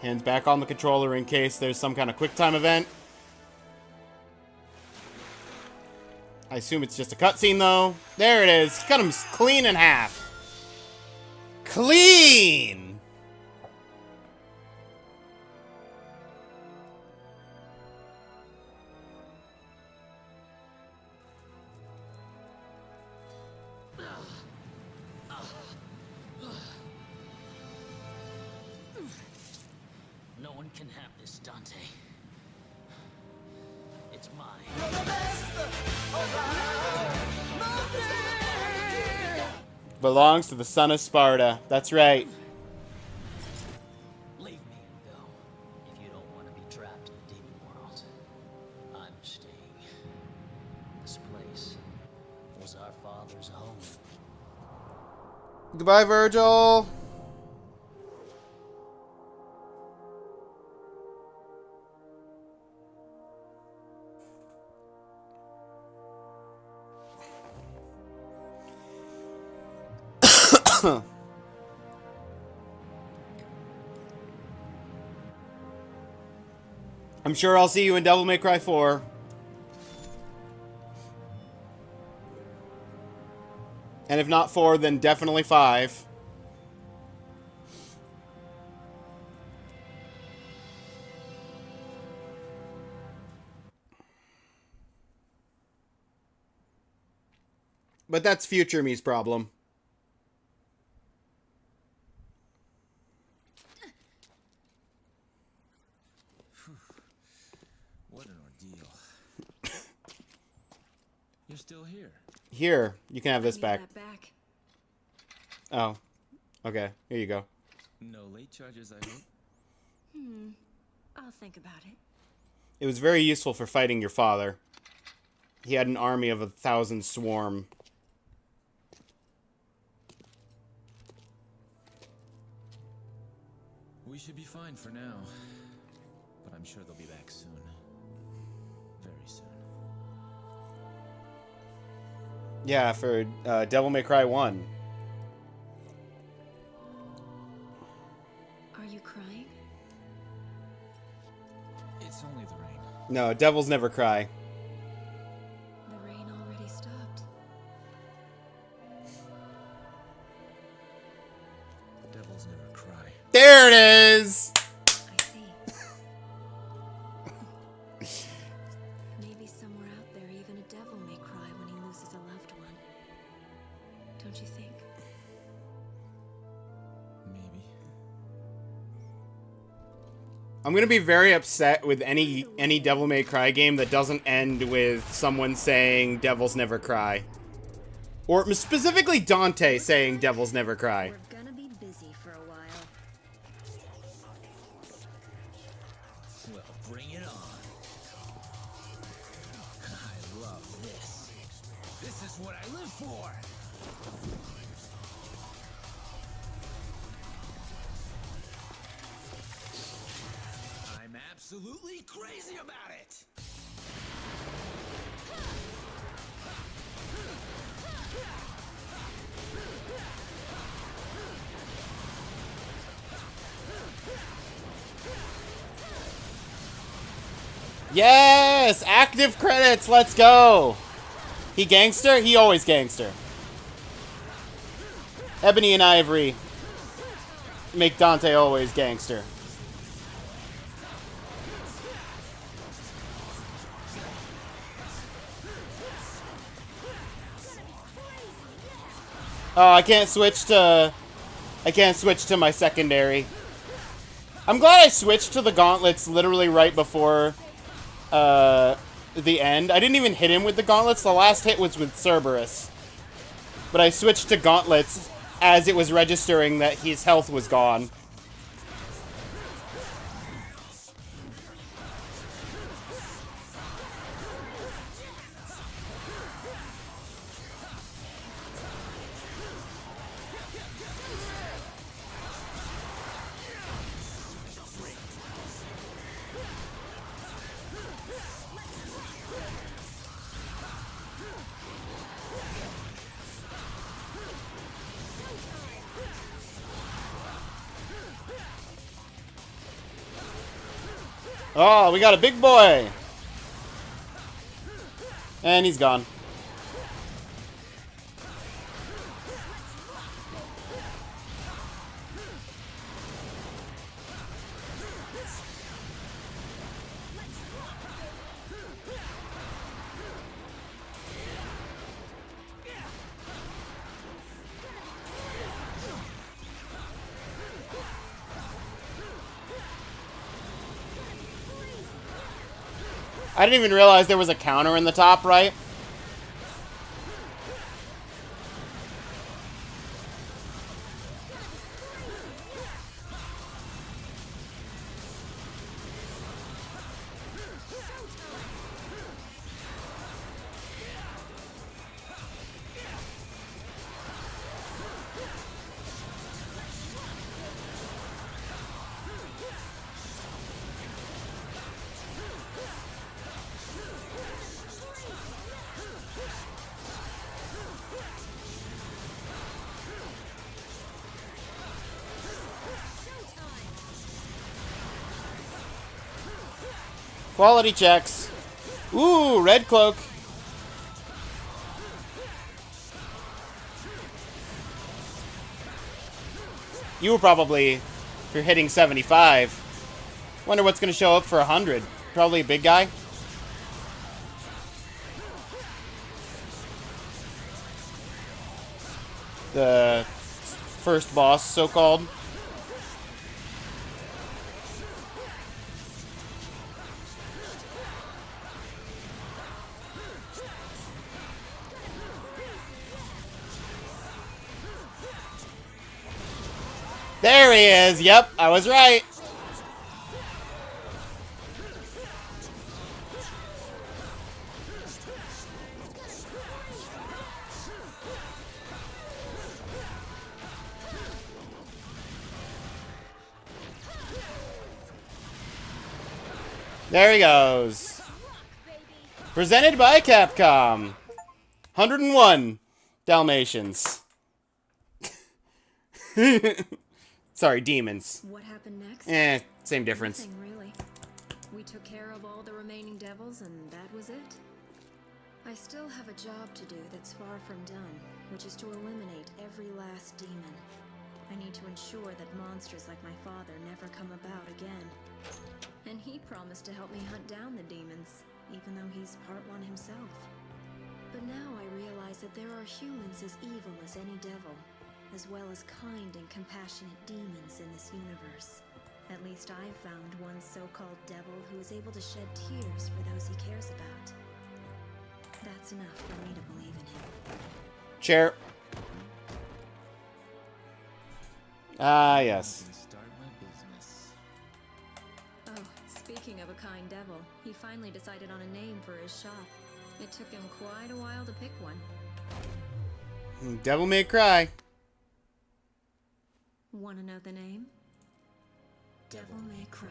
Hands back on the controller in case there's some kind of quick time event. I assume it's just a cutscene, though. There it is. Cut him clean in half. Clean! No one can have this, Dante. It's mine. Belongs to the son of Sparta. That's right. Leave me and go. If you don't want to be trapped in the demon world, I'm staying. This place was our father's home. Goodbye, Virgil. I'm sure I'll see you in Devil May Cry 4. And if not 4, then definitely 5. But that's future me's problem. What an ordeal. You're still here. Here, you can have this Give back. that back. Oh. Okay, here you go. No late charges, I hope. I'll think about it. It was very useful for fighting your father. He had an army of 1,000 swarm. We should be fine for now. But I'm sure they'll be back soon. Very soon. Yeah, for Devil May Cry 1. Are you crying? It's only the rain. No, devils never cry. The rain already stopped. Here it is! I see. Maybe somewhere out there, even a devil may cry when he loses a loved one. Don't you think? Maybe. I'm gonna be very upset with any Devil May Cry game that doesn't end with someone saying Devils Never Cry. Or specifically Dante saying Devils Never Cry. We're gonna be busy for a while. Well, bring it on. I love this. This is what I live for. I'm absolutely crazy about it. Yes! Active credits, let's go! He gangster? He always gangster. Ebony and Ivory make Dante always gangster. Oh, I can't switch to my secondary. I'm glad I switched to the gauntlets literally right before the end. I didn't even hit him with the gauntlets. The last hit was with Cerberus. But I switched to gauntlets as it was registering that his health was gone. Oh, we got a big boy! And he's gone. I didn't even realize there was a counter in the top right. Quality checks. Ooh, red cloak. You were probably, if you're hitting 75. Wonder what's going to show up for 100. Probably a big guy. The first boss, so-called. There he is! Yep, I was right! There he goes. Presented by Capcom. 101 Dalmatians. Sorry, demons. What happened next? Same difference. Nothing, really. We took care of all the remaining devils, and that was it. I still have a job to do that's far from done, which is to eliminate every last demon. I need to ensure that monsters like my father never come about again. And he promised to help me hunt down the demons, even though he's part one himself. But now I realize that there are humans as evil as any devil, as well as kind and compassionate demons in this universe. At least I've found one so-called devil who is able to shed tears for those he cares about. That's enough for me to believe in him. Chair. Ah, yes. Start my business. Oh, speaking of a kind devil, he finally decided on a name for his shop. It took him quite a while to pick one. Devil May Cry. Wanna know the name? Devil May Cry.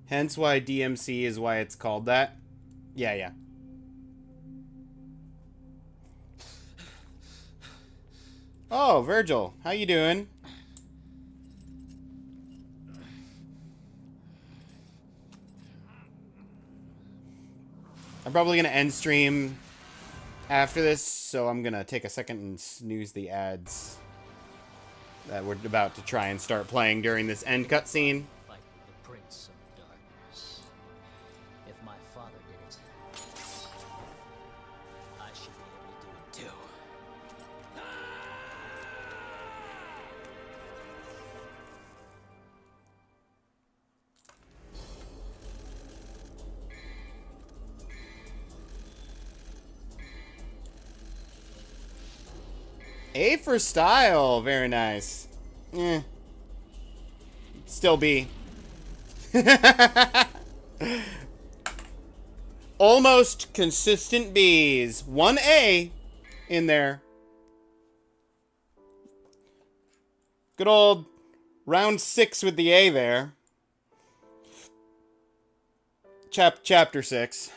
Hence why DMC is why it's called that. Yeah. Oh, Virgil, how you doing? I'm probably gonna end stream after this, so I'm gonna take a second and snooze the ads that we're about to try and start playing during this end cutscene. Fight with the Prince of Darkness. If my father did it, I should be able to do it too. A for style, very nice. Still B. Almost consistent B's. 1A in there. Good old round 6 with the A there. Chapter 6.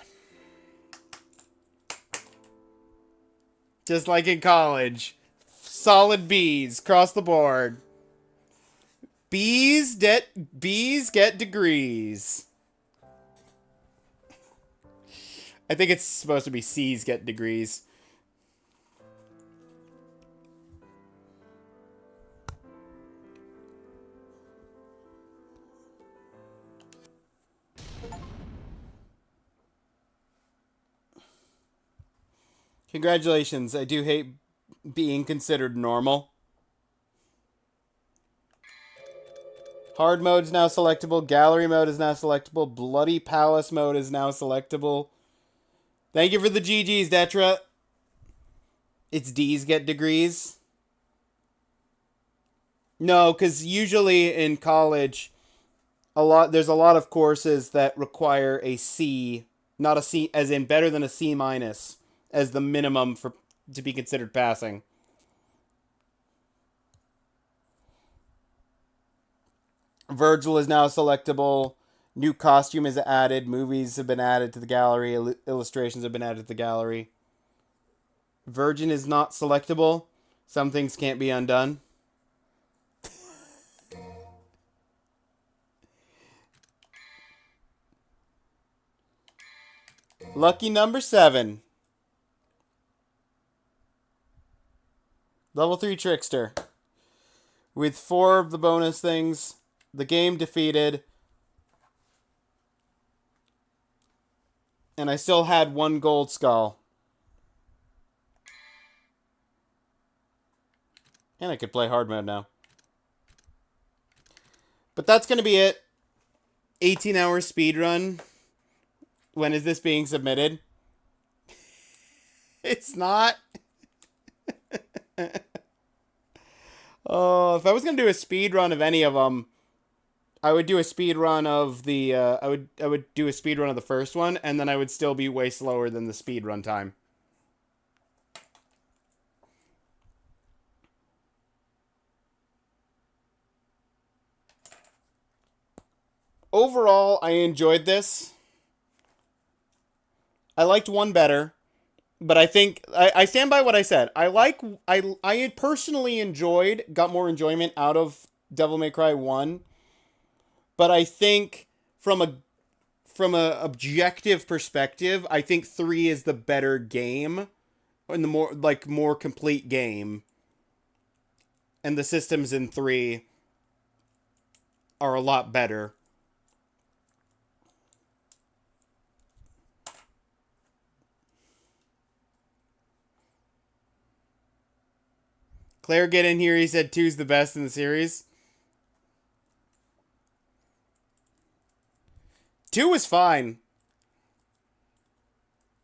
Just like in college. Solid B's across the board. B's get degrees. I think it's supposed to be C's get degrees. Congratulations. I do hate being considered normal. Hard mode is now selectable. Gallery mode is now selectable. Bloody Palace mode is now selectable. Thank you for the GGs, Detra. It's D's get degrees. No, because usually in college, there's a lot of courses that require a C, not a C, as in better than a C minus, as the minimum to be considered passing. Virgil is now selectable. New costume is added. Movies have been added to the gallery. Illustrations have been added to the gallery. Virgin is not selectable. Some things can't be undone. Lucky number 7. Level 3 Trickster. With 4 of the bonus things. The game defeated. And I still had 1 gold skull. And I could play hard mode now. But that's going to be it. 18-hour speedrun. When is this being submitted? It's not. Oh, if I was going to do a speedrun of any of them, I would do a speedrun of the I would do a speedrun of the first one, and then I would still be way slower than the speedrun time. Overall, I enjoyed this. I liked 1 better, but I think I stand by what I said. I personally got more enjoyment out of Devil May Cry 1. But I think from a from a objective perspective, I think 3 is the better game, and the more complete game. And the systems in 3 are a lot better. Claire, get in here. He said 2's the best in the series. 2 was fine.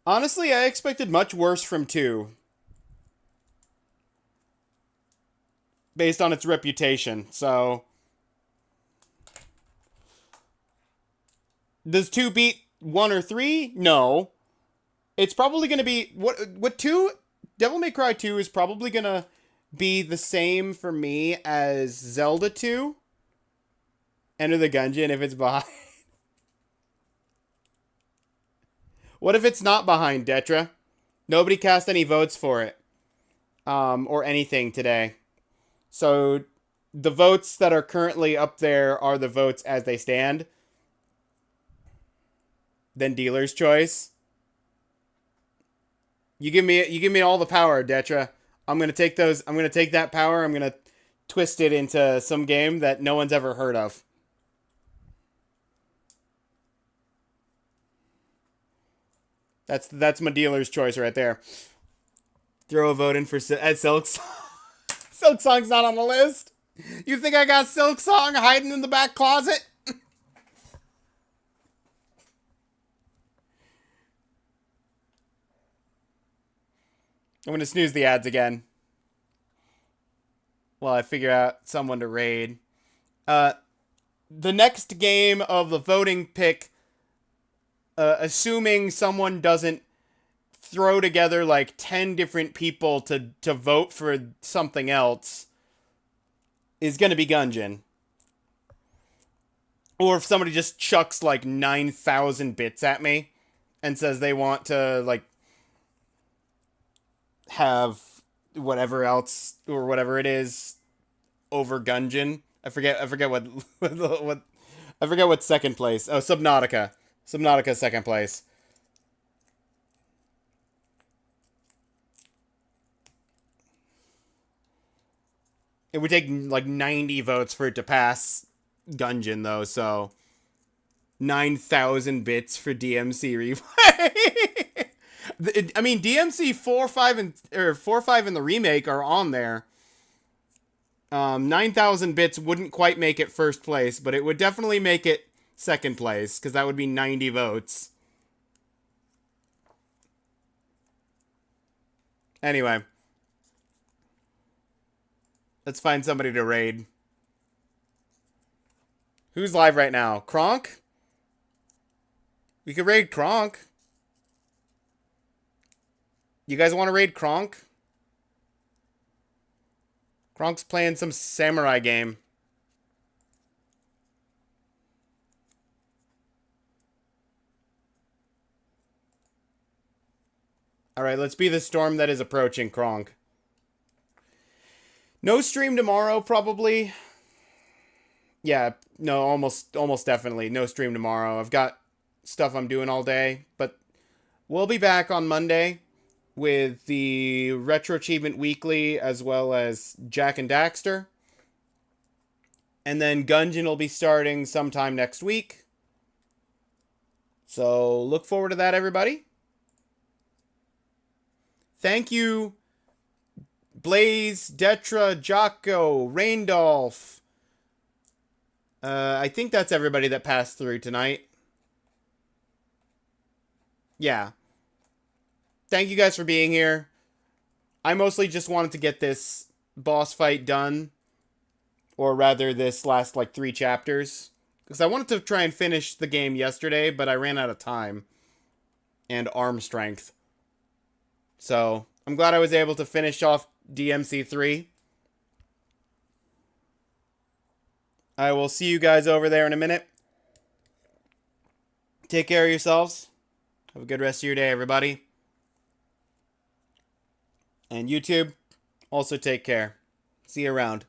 Honestly, I expected much worse from 2. Based on its reputation, so... Does 2 beat 1 or 3? No. It's probably going to be... What 2... Devil May Cry 2 is probably going to be the same for me as Zelda 2. Enter the Gungeon if it's behind. What if it's not behind, Detra? Nobody cast any votes for it. Or anything today. So, the votes that are currently up there are the votes as they stand. Then dealer's choice. You give me all the power, Detra. I'm gonna take that power, I'm gonna twist it into some game that no one's ever heard of. That's my dealer's choice right there. Throw a vote in for Silk Song. Silk Song's not on the list. You think I got Silk Song hiding in the back closet? I'm gonna snooze the ads again while I figure out someone to raid. The next game of the voting pick, assuming someone doesn't throw together like 10 different people to vote for something else, is gonna be Gungeon. Or if somebody just chucks like 9,000 bits at me and says they want to like have whatever else or whatever it is over Gungeon. I forget what I forget what second place. Oh, Subnautica. Subnautica second place. It would take like 90 votes for it to pass Gungeon though, so 9,000 bits for DMC replay. I mean, DMC 4, 5, and the remake are on there. 9,000 bits wouldn't quite make it first place, but it would definitely make it second place, because that would be 90 votes. Anyway. Let's find somebody to raid. Who's live right now? Kronk? We could raid Kronk. You guys want to raid Kronk? Kronk's playing some samurai game. Alright, let's be the storm that is approaching, Kronk. No stream tomorrow, probably. Yeah, no, almost definitely. No stream tomorrow. I've got stuff I'm doing all day, but we'll be back on Monday with the Retro Achievement Weekly, as well as Jack and Daxter. And then Gungeon will be starting sometime next week. So, look forward to that, everybody. Thank you, Blaze, Detra, Jocko, Raindolph. I think that's everybody that passed through tonight. Yeah. Thank you guys for being here. I mostly just wanted to get this boss fight done. Or rather, this last, like, 3 chapters. Because I wanted to try and finish the game yesterday, but I ran out of time. And arm strength. So, I'm glad I was able to finish off DMC3. I will see you guys over there in a minute. Take care of yourselves. Have a good rest of your day, everybody. And YouTube, also take care. See you around.